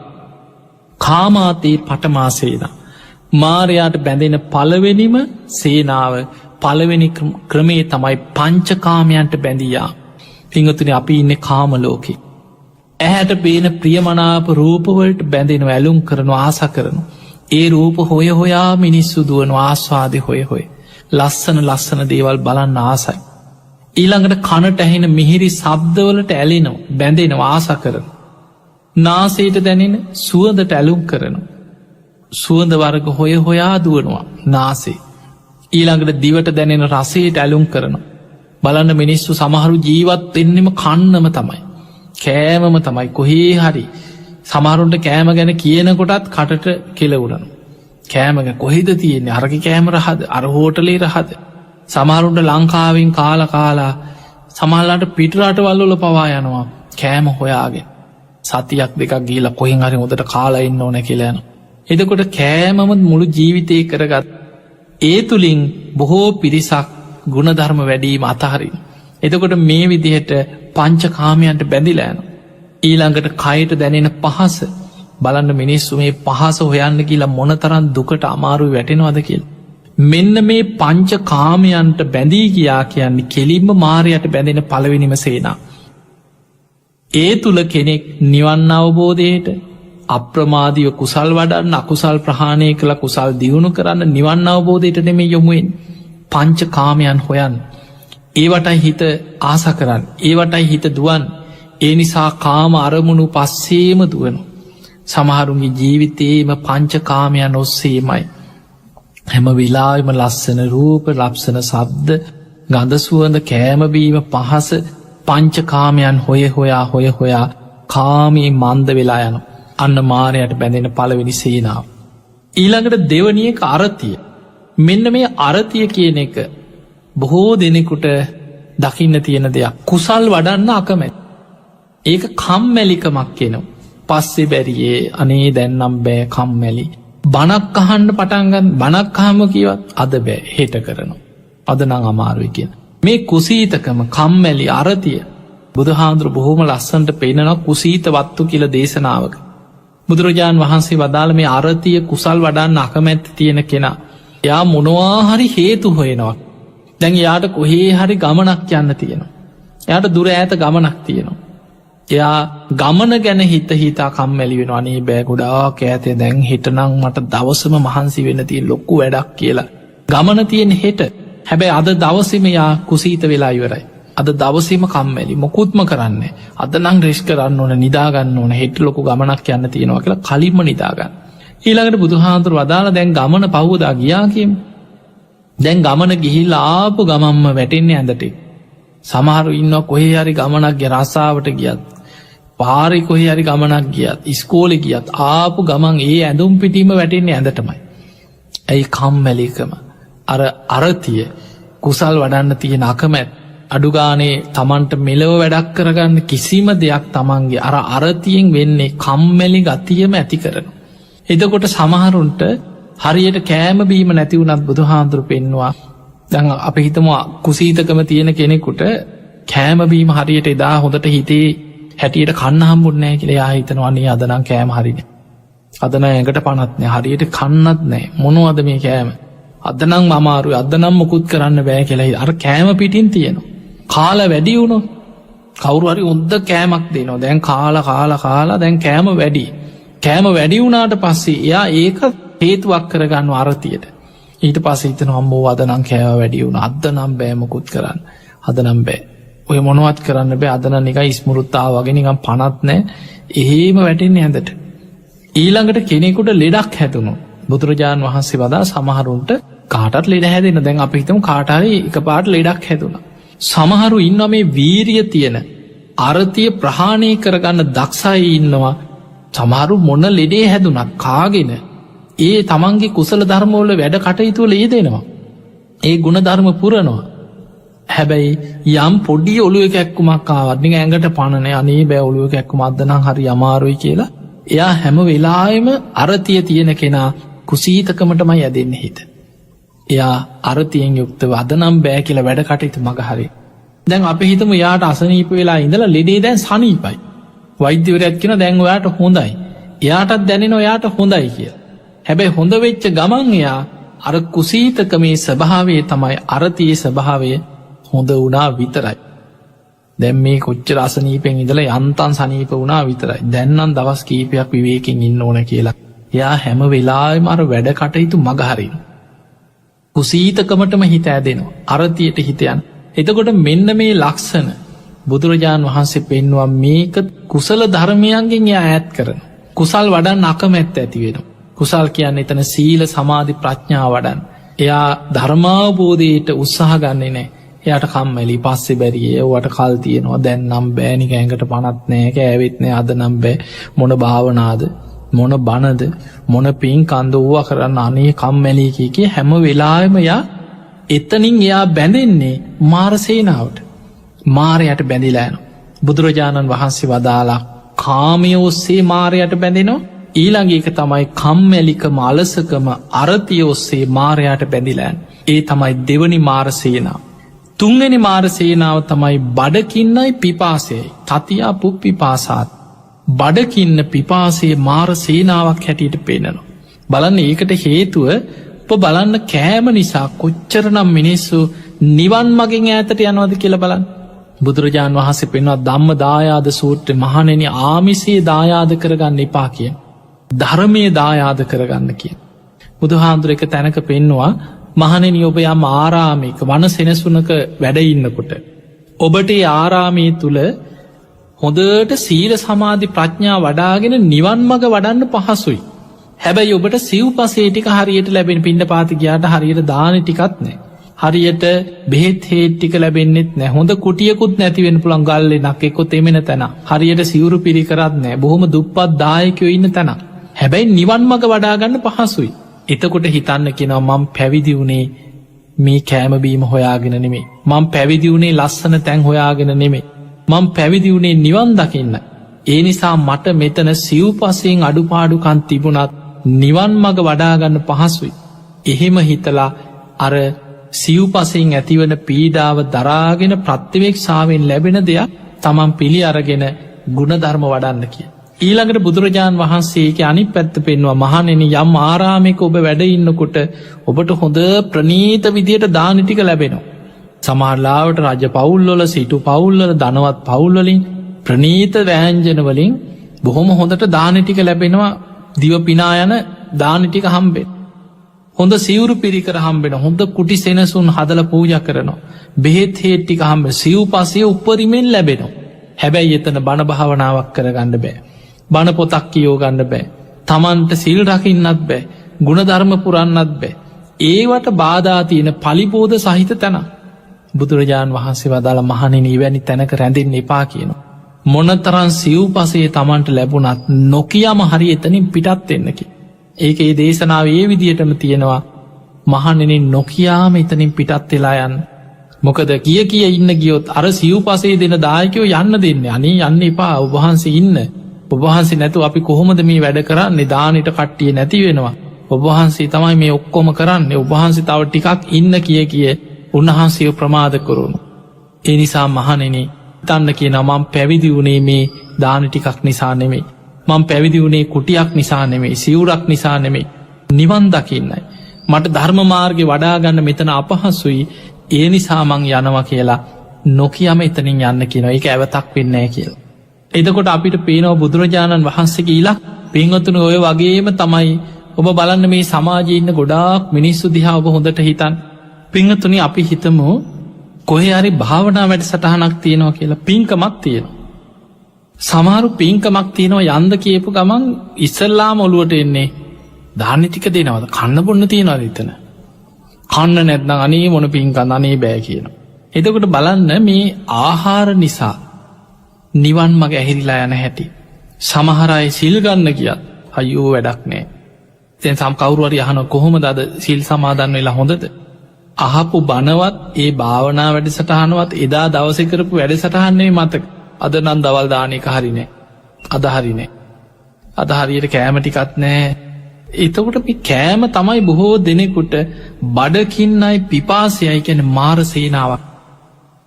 කාමාතේ පඨමා සේනා මාරයාට බැඳෙන පළවෙනිම සේනාව පළවෙනි ක්‍රමේ තමයි පංචකාමයන්ට බැඳියා. පිංගතුනි අපි ඉන්නේ කාම ලෝකේ. ඇහැට පේන ප්‍රියමනාප රූපවලට බැඳෙන ඇලුම් කරන ආසා කරන. ඒ රූප හොය හොයා මිනිස්සු දුවන ආස්වාදේ හොය ලස්සන දේවල් බලන්න ආසයි. ඊළඟට කනට ඇහෙන මිහිරි ශබ්දවලට ඇලෙනවා බැඳෙනවා ආසා කරන. නාසයට දැනෙන සුවඳට ඇලුම් කරන. සුවඳ වර්ග හොය හොයා දුවනවා නාසේ. ඊළඟට දිවට දැනෙන රසයට ඇලුම් කරන. බලන්න මිනිස්සු සමහරු ජීවත් වෙන්නෙම කන්නම තමයි. කෑමම තමයි කොහේ හරි සමහරුන්ට කෑම ගැන කියනකොටත් කටට කෙලවුරන. කෑමග කොහෙද තියෙන්නේ අරකි කෑම රහද අර හෝටලේ රහද. සමහරුන්ට ලංකාවෙන් කාලා සමහල්ලාට පිටරට වල්ලොල පවා යනවා කෑම හොයාගෙන. සතියක් දෙකක් ගීල කොහෙන් හරි හොදට කාලා ඉන්න ඕන කියලයන. එදකොට කෑමමත් මුළු ජීවිතය කරගත්. ඒ තුළින් බොහෝ පිරිසක් ගුණධර්ම වැඩීම අතහරින්. එතකොට මේ විදිහට පංච කාමයන්ට බැඳිලෑන. ඊළඟට කයට දැනෙන පහස බලන්න මිනිස්සු මේ පහස හොයන්න කියලා මොනතරන් දුකට අමාරු වැටෙනවද කියල්. මෙන්න මේ පංච කාමයන්ට බැඳී ගියා කියන්නේ කෙලින්ම මාරයට බැඳෙන පළවෙනිම සේනා. ඒ තුළ කෙනෙක් නිවන් අවබෝධයට අප්‍රමාදිය කුසල් වඩන්න අකුසල් ප්‍රහාණය කළ කුසල් දියුණු කරන්න නිවන් අවබෝධයට නෙමේ යොමුුවෙන් පංච කාමයන් හොයන්. ඒවටයි හිත ආස කරන්න ඒවටයි හිත දුවන් ඒ නිසා කාම අරමුණු පස්සේම දුවනු. සමහරුන්ගේ ජීවිතයේම පංච කාමයන් ඔස්සේමයි. හැම වෙලාම ලස්සන රූප ලක්ෂණ සබ්ද ගඳසුවඳ කෑමබීම පහස පංච කාමයන් හොයා කාමී මන්ද වෙලා යනු. අන්න මාරයට බැඳෙන පළවෙනි සේනාව. ඊළඟට දෙවනියක අරතිය. මෙන්න මේ අරතිය කියන එක බොහෝ දෙනෙකුට දකින්න තියෙන දෙයක් කුසල් වඩන්න අකමැත්. ඒක කම්මැලිකමක් කෙනවා. පස්සෙ බැරියේ අනේ දැන්නම් බෑ කම්මැලි. බණක් අහන්න පටන්ගන්න බණක්කාම කියවත් අද බෑ හෙට කරනු. අද නං අමාරුයි කියෙන. මේ කුසීතකම කම්මැලි අරතිය බුදුහාන්දුර බොහෝම ලස්සන්ට පේනන කුසීත වත්තු කියල දේශනාවක. බුදුරජාණන් වහන්සේ වදාළ මේ අරතිය කුසල් වඩන්න අකමැත්ත තියෙන කෙනා. යා මොනවාහරි හේතු හොයෙනවා. දැන් යාට කොහේ හරි ගමනක් යන්න තියෙනවා. යාට දුර ඇත ගමනක් තියෙනවා. එයා ගමන ගැන හිතා කම්මැලි වෙන අනේ බෑගුඩා කෑතේ දැන් හිටනං මට දවසම මහන්සි වෙන තිය ලොක්කු වැඩක් කියලා. ගමන තියෙන හෙට හැබැයි අද දවසම යා කුසීත වෙලා ඉවරයි. අද දවසීම කම්මැලි මොකුත්ම කරන්න අද නං රෙෂ් කරන්න ඕන නිදාගන්න ඕන හෙට ලොකු ගමනක් යන්න තියෙනවා කියලා කලින්ම නිදාගන්න. ඊළඟට බුදුහාන්දුර වදාළ දැන් ගමන පව්වදා ගියාකම්. දැන් ගමන ගිහිල් ආපු ගමම්ම වැටෙන්නේ ඇඳට. සමහරු ඉන්න කොහේ හරි ගමනක් ගේ රස්සාාවට ගියත්. පාරි කොහේ හරි ගමනක් ගියත් ඉස්කෝලෙ ගියත් ආපු ගමන් ඒ ඇඳුම් පිටීම වැටෙන්නේ ඇඳටමයි. ඇයි කම්මැලිකම අර අරතිය කුසල් වඩන්න තියෙන අකමැත් අඩුගානේ තමන්ට මෙලව වැඩක් කරගන්න කිසිම දෙයක් තමන්ගේ අර අරතියෙන් වෙන්නේ කම්මැලි ගතියම ඇති කරන. එදකොට සමහරුන්ට හරියට කෑම බීම නැතිවුනත් බුදුහාන්දුර පෙන්වා දැන් අප හිතම කුසීතකම තියෙන කෙනෙකුට කෑමබීම හරියට එදා හොඳට හිතේ හැටියට කන්න හම්බුන්නෑ කියල යාහිතනවන්නේ අදනම් කෑම හරින. අදන ඇඟට පනත්නෑ හරියට කන්නත් නෑ මොනුවද මේ කෑම. අදනම් අමාරු අදනම් මොකුත් කරන්න බෑ කියලයි අර කෑම පිටින් තියෙනවා. කාල වැඩි වුණු කවුරුහරි උද්ද කෑමක් දෙනවා දැන් කාලා දැන් කෑම වැඩි. කෑම වැඩි වුණාට පස්සේ එයා ඒක හේතුවක් කරගන්න අරතියට. ඊට පස්සේ හම්බෝ අදනම් කෑව වැඩි වුණ අදනම් බෑමකුත් කරන්න අදනම් බෑ. ඔය මොනවත් කරන්න බෑ අදන නික ඉස්මුරුත්තා වගේ නිකම් පනත් නෑ එහෙම වැටෙන්නේ ඇඳට. ඊළඟට කෙනෙකුට ලෙඩක් හැතුණු බුදුරජාණන් වහන්සේ වදා සමහරුන්ට කාටත් ලෙඩ හැදෙන දැන් අපි හිතමු කාටහරි එක පාට ලෙඩක් හැදුණ. සමහරු ඉන්න මේ වීරිය තියෙන අරතිය ප්‍රහාණය කරගන්න දක්ෂයි ඉන්නවා. සමහරු මොන ලෙඩේ හැදුනත් කාගෙන ඒ තමන්ගේ කුසල ධර්මෝල වැඩ කටයුතුවල යෙදෙනවා. ඒ ගුණ ධර්ම පුරනවා. හැබැයි යම් පොඩි ඔලුව කැක්කුමක් ආවත්නි ඇඟට පණන අනේ බෑ ඔලුව කැක්කුම අදනම් හරි අමාරුයි කියලා එයා හැම වෙලායම අරතිය තියෙන කෙනා කුසීතකමටමයි ඇදෙන්න හිත. එයා අරතියෙන් යුක්ත වදනම් බෑ කියල වැඩ කටයුතු මගහරි. දැන් අප හිතම යාට අසනීප වෙලා ඉඳලා ලෙඩේ දැන් සනීපයි. වෛද්‍යවරයත් කියෙන දැන් ඔයාට හොඳයි. එයාටත් දැනෙන ඔයාට හොඳයි කිය. හැබැයි හොඳ වෙච්ච ගමන් එයා අර කුසීතකමේ ස්වභාවේ තමයි අරතියේ ස්වභාවය හොඳ වුණා විතරයි. දැම් මේ කොච්චර අසනීපෙන් ඉදල යන්තන් සනීප වුණා විතරයි. දැන්නම් දවස් කීපයක් විවේකින් ඉන්න ඕන කියලා. එයා හැම වෙලාම අර වැඩ කටයුතු මගහරින්. කුසීතකමටම හිත ඇදෙනවා. අරතියට හිතයන්. එතකොට මෙන්න මේ ලක්ෂණ බුදුරජාණන් වහන්සේ පෙන්වා මේක කුසල ධර්මයන්ගෙන් යා ඇත් කරන. කුසල් වඩන් අකමැත්ත ඇති වෙන. කුසල් කියන්න එතන සීල සමාධි ප්‍රඥා වඩන්. එයා ධර්මාවබෝධයට උත්සාහ ගන්නේ නෑ. එයාට කම්මැලි පස්සේ බැරියේ ඔවට කල් තියෙනවා දැන් නම් බෑනි කෑඟට පනත් නෑ කෑවෙත් නෑ අද නම් බෑ මොන භාවනාද මොන බණද මොන පින් කන්ද වූවා කරන්න අනේ කම්මැලි කිය හැම වෙලාවෙම යා එතනින් එයා බැඳෙන්නේ මාර සේනාවට මාරයට බැඳිලා යනවා බුදුරජාණන් වහන්සේ වදාලා කාමය ඔස්සේ මාරයට බැඳෙනවා ඊළඟ එක තමයි කම්මැලිකම අලසකම අරතිය ඔස්සේ මාරයට බැඳිලා ඒ තමයි දෙවනි මාර සේනාව තුන්වෙනි මාර සේනාව තමයි බඩකින්නයි පිපාසයයි තතියා පුප්පිපාසාත් බඩකින්න පිපාසේ මාර සේනාවක් හැටියට පේනවා බලන්න ඒකට හේතුව බලන්න කෑම නිසා කොච්චරනම් මිනිස්සු නිවන් මගින් ඈතට යනවද කියලා බලන්න බුදුරජාණන් වහන්සේ පෙන්වා ධම්ම දායාද සූත්‍රයේ මහණෙනි ආමිෂයේ දායාද කරගන්න එපා කියන ධර්මයේ දායාද කරගන්න කියන බුදුහාඳුර එක තැනක පෙන්නවා මහණෙනි ඔබ යම් ආරාමයක වන සෙනසුනක වැඩ ඉන්නකොට ඔබට ඒ ආරාමයේ තුල හොඳට සීල සමාධි ප්‍රඥා වඩාගෙන නිවන් මඟ වඩන්න පහසුයි හැබැයි ඔබට සිව්පසේ ටික හරියට ලැබෙන පිණ්ඩපාතේ ගියාට හරියට දාන ටිකක් නැහැ. හරියට බෙහෙත් හේත් ටික ලැබෙන්නෙත් නැහැ. හොඳ කුටියකුත් නැති වෙන්න පුළුවන් ගල්ලෙනක් එක්ක තෙමෙන තැන. හරියට සිවුරු පිරිකරත් නැහැ. බොහොම දුප්පත් දායකයෝ ඉන්න තැන. හැබැයි නිවන් මඟ වඩා ගන්න පහසුයි. එතකොට හිතන්න කියනවා මම පැවිදි වුණේ මේ කෑම බීම හොයාගෙන නෙමෙයි. මම පැවිදි වුණේ ලස්සන තැන් හොයාගෙන නෙමෙයි. මම පැවිදි වුණේ නිවන් දකින්න. ඒ නිසා මට මෙතන සිව්පසෙන් අඩුපාඩුකම් තිබුණත් නිවන් මඟ වඩාගන්න පහසුයි. එහෙම හිතලා අර සිව්පසෙන් ඇතිවන පීඩාව දරාගෙන ප්‍රත්‍යවේක්ෂාවෙන් ලැබෙන දෙයක් තමන් පිළි අරගෙන ගුණධර්ම වඩන්න කිය. ඊළඟට බුදුරජාණන් වහන්සේක අනිත් පැත්ත පෙන්වා මහණෙනි යම් ආරාමයක ඔබ වැඩ ඉන්නකොට ඔබට හොඳ ප්‍රණීත විදියට දාන ටික ලැබෙනවා. සමහරලාවට රජ පවුල්වල සිටු පවුල්වල ධනවත් පවුල්වලින් ප්‍රණීත වෑංජන වලින් බොහොම හොඳට දාන ටික ලැබෙනවා. දිව පිනා යන දාන ටික හම්බෙන් හොඳ සිවුරු පිරිකර හම්බෙන හොඳ කුටි සෙනසුන් හදල පූජ කරනවා බෙහෙත් හේත් ටික හම්බ සිව්පසය උපරිමෙන් ලැබෙනවා හැබැයි එතන බණ භාවනාවක් කරගන්න බෑ බණ පොතක් කියෝ ගන්න බෑ තමන්ට සිල් රකින්නත් බෑ ගුණධර්ම පුරන්නත් බෑ ඒවට බාධා තියෙන පලිබෝධ සහිත තැන බුදුරජාණන් වහන්සේ වදාළ මහණෙනි වැනි තැනක රැඳෙන්න එපා කියනවා මොනතරන් සිව්පසේ තමන්ට ලැබුණත් නොකියම හරි එතනින් පිටත් එන්නකි. ඒක ඒ දේශනාව ඒ විදිහටම තියෙනවා මහණෙනි නොකියාම එතනින් පිටත් වෙලා යන්න. මොකද කිය ඉන්න ගියොත් අර සිව්පසේ දෙන දායකයෝ යන්න දෙන්නේ. අනේ යන්න එපා ඔබ වහන්සේ ඉන්න. ඔබ වහන්සේ නැතුව අපි කොහොමද මේ වැඩ කරන්නේ දානෙට කට්ටිය නැති වෙනවා. ඔබ වහන්සේ තමයි මේ ඔක්කොම කරන්නේ. ඔබ වහන්සේ තව ටිකක් ඉන්න කිය උන්වහන්සේව ප්‍රමාද කරනු. ඒ නිසා මහණෙනි තන්න කියන මං පැවිදි වුණේ මේ දාන ටිකක් නිසා නෙමෙයි. මං පැවිදි වුණේ කුටියක් නිසා නෙමෙයි සිවුරක් නිසා නෙමෙයි නිවන් දකින්නයි. මට ධර්ම මාර්ගය වඩාගන්න මෙතන අපහසුයි ඒ නිසා මං යනවා කියලා නොකියම එතනින් යන්න කියන එක ඇවතක් වෙන්නේ කියලා. එතකොට අපිට පේනවා බුදුරජාණන් වහන්සේගේ ඉලක්ක පින්වතුනි ඔය වගේම තමයි ඔබ බලන්න මේ සමාජයේ ඉන්න ගොඩාක් මිනිස්සු දිහා ඔබ හොඳට හිතන්න. පින්වතුනි අපි හිතමු කොහේ හරි භාවනා වැඩසටහනක් තියෙනවා කියලා පින්කමක් තියෙනවා. සමහරු පින්කමක් තියෙනවා යන්න කියපු ගමන් ඉස්සල්ලාම ඔළුවට එන්නේ දාන ටික දෙනවද කන්න බොන්න තියනවද එතන. කන්න නැත්නම් අනේ මොන පින්කම් අනේ බෑ කියනවා. එතකොට බලන්න මේ ආහාර නිසා නිවන් මඟ ඇහිරිලා යන හැටි. සමහර අය සිල් ගන්න ගියත් අයියෝ වැඩක් නෑ. දැන් සම් කවුරු හරි අහනවා කොහොමද අද සිල් සමාදන් වෙලා හොඳද? අහපු බණවත් ඒ භාවනා වැඩසටහනවත් එදා දවසේ කරපු වැඩසටහනේ මතක. අද නම් දවල් දාන එක හරි නෑ. අද හරි නෑ. අද හරියට කෑම ටිකක් නෑ. එතකොට මේ කෑම තමයි බොහෝ දෙනෙකුට බඩකින්නයි පිපාසයයි කියන්නේ මාර සේනාවක්.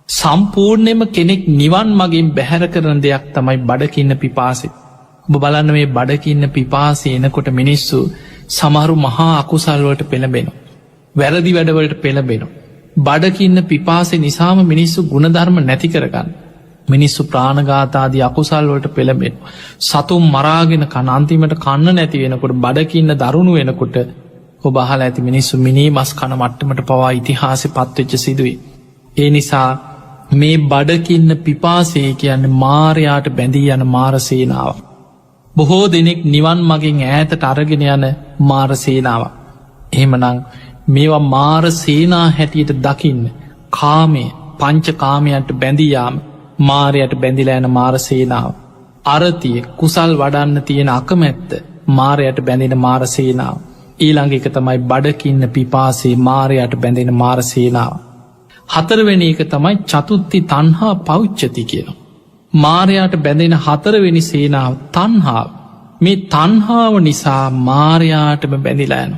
සම්පූර්ණයෙන්ම කෙනෙක් නිවන් මගින් බැහැර කරන දෙයක් තමයි බඩකින්න පිපාසය. ඔබ බලන්න මේ බඩකින්න පිපාසය එනකොට මිනිස්සු සමහරු මහා අකුසල් වලට පෙළඹෙනවා. වැරදි වැඩවලට පෙළඹෙනවා. බඩකින්න පිපාසය නිසාම මිනිස්සු ගුණධර්ම නැති කරගන්න. මිනිස්සු ප්‍රාණඝාතාදී අකුසල් වලට පෙළඹෙනවා. සතුන් මරාගෙන කන අන්තිමට කන්න නැති වෙනකොට බඩකින්න දරුණු වෙනකොට ඔබ අහලා ඇති මිනිස්සු මිනී මස් කන මට්ටමට පවා ඉතිහාසෙ පත්වෙච්ච සිදුවේ. ඒ නිසා මේ බඩකින්න පිපාසය කියන්නේ මාරයාට බැඳී යන මාර සේනාවක්. බොහෝ දෙනෙක් නිවන් මගින් ඈතට අරගෙන යන මාර සේනාවක්. එහෙමනම් මේවා මාර සේනා හැටියට දකින්න කාමය පංච කාමයන්ට බැඳියාම මාරයට බැඳිලා යන මාර සේනාව. අරතිය කුසල් වඩන්න තියෙන අකමැත්ත මාරයට බැඳෙන මාර සේනාව. ඊළඟ එක තමයි බඩකින්න පිපාසේ මාරයට බැඳෙන මාර සේනාව. හතරවෙනි එක තමයි චතුත්ති තණ්හා පෞච්චති කියන. මාරයට බැඳෙන හතරවෙනි සේනාව තණ්හාව. මේ තණ්හාව නිසා මාරයාටම බැඳිලා යන.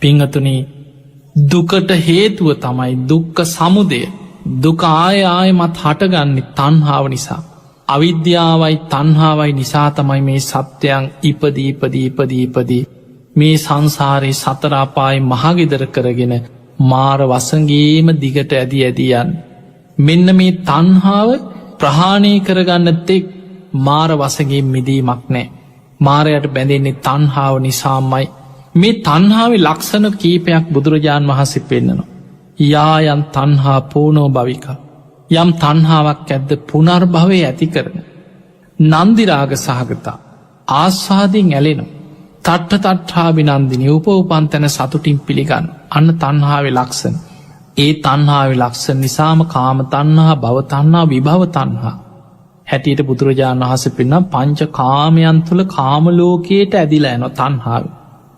පිංහතුනි දුකට හේතුව තමයි දුක්ඛ සමුදය. දුක ආයමත් හටගන්නේ තණ්හාව නිසා. අවිද්‍යාවයි තණ්හාවයි නිසා තමයි මේ සත්‍යයන් ඉපදී මේ සංසාරයේ සතරාපායි මහගෙදර කරගෙන මාර වසගේම දිගට ඇදියන්. මෙන්න මේ තණ්හාව ප්‍රහාණය කරගන්න තෙක් මාර වසගේ මිදීමක් නෑ. මාරයට බැඳෙන්නේ තණ්හාව නිසාමයි. මේ තණ්හාවේ ලක්ෂණ කීපයක් බුදුරජාණන් වහන්සේ පෙන්වනවා. යායන් තණ්හා පූනෝ භවික. යම් තණ්හාවක් ඇද්ද පුනර්භවය ඇති කරන. නන්දිරාග සහගතා ආස්වාදයෙන් ඇලෙනවා. තට්ට තට්ඨාබි නන්දිනි උපෝපන්තන සතුටින් පිළිගන්න. අන්න තණ්හාවේ ලක්ෂණ. ඒ තණ්හාවේ ලක්ෂණ නිසාම කාම තණ්හා භව තණ්හා විභව තණ්හා හැටියට බුදුරජාණන් වහන්සේ පෙන්වන පංච කාමයන් තුළ කාම ලෝකයට ඇදිලා යන තණ්හාව.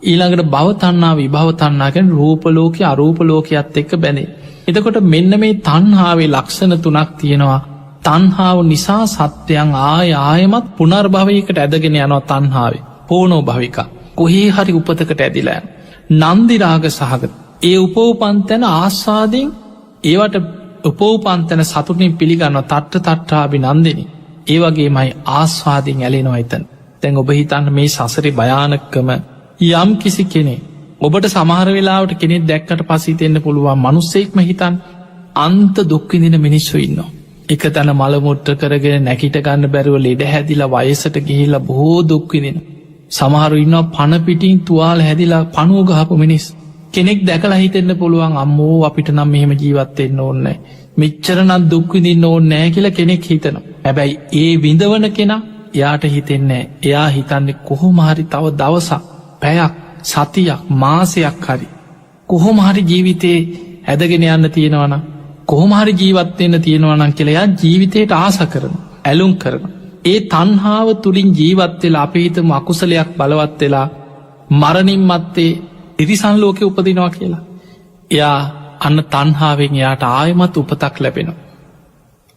ඊළඟට භව තණ්හා විභව තණ්හා කියන්නේ රූප ලෝකේ අරූප ලෝකයේත් එක්ක බැඳේ. එතකොට මෙන්න මේ තණ්හාවේ ලක්ෂණ තුනක් තියෙනවා. තණ්හාව නිසා සත්‍යයන් ආයමත් පුනර්භවයකට ඇදගෙන යනවා තණ්හාවේ. පෝනෝ භවිකා කොහේ හරි උපතකට ඇදිලා යන. නන්දිරාග සහගත ඒ උපෝපන් තැන ආස්වාදයෙන් ඒවට උපෝපන් තැන සතුටින් පිළිගන්නවා. තට්ට තට්ඨාබි නන්දිනි. ඒ වගේමයි ආස්වාදයෙන් ඇලෙනවා එතන. දැන් ඔබ හිතන්න මේ සසරේ භයානකම යම් කිසි කෙනෙක් ඔබට සමහර වෙලාවට කෙනෙක් දැක්කට පස්සේ හිතෙන්න පුළුවන් මිනිස්සෙක්ම හිතන්න අන්ත දුක් විඳින මිනිස්සු ඉන්නවා. එක තැන මල මුත්‍ර කරගෙන නැගිට ගන්න බැරුව ලෙඩ හැදිලා වයසට ගිහිල්ලා බොහෝ දුක් විඳින. සමහරු ඉන්නවා පණ පිටින් තුවාල හැදිලා පණුව ගහපු මිනිස්. කෙනෙක් දැකලා හිතෙන්න පුළුවන් අම්මෝ අපිට නම් මෙහෙම ජීවත් වෙන්න ඕනේ නැහැ. මෙච්චර නම් දුක් විඳින්න ඕනේ නැහැ කියලා කෙනෙක් හිතනවා. හැබැයි ඒ විඳවන කෙනා එයාට හිතෙන්නේ නැහැ. එයා හිතන්නේ කොහොම හරි තව දවසක් පැයක් සතියක් මාසයක් හරි කොහොම හරි ජීවිතේ ඇදගෙන යන්න තියෙනවනම් කොහොම හරි ජීවත් වෙන්න තියෙනවනම් කියලා එයා ජීවිතේට ආස කරන ඇලුම් කරන ඒ තණ්හාව තුලින් ජීවත් වෙලා අපි හිතමු අකුසලයක් බලවත් වෙලා මරණින් මත්තේ තිරිසන් ලෝකේ උපදිනවා කියලා. එයා අන්න තණ්හාවෙන් එයාට ආයමත් උපතක් ලැබෙනවා.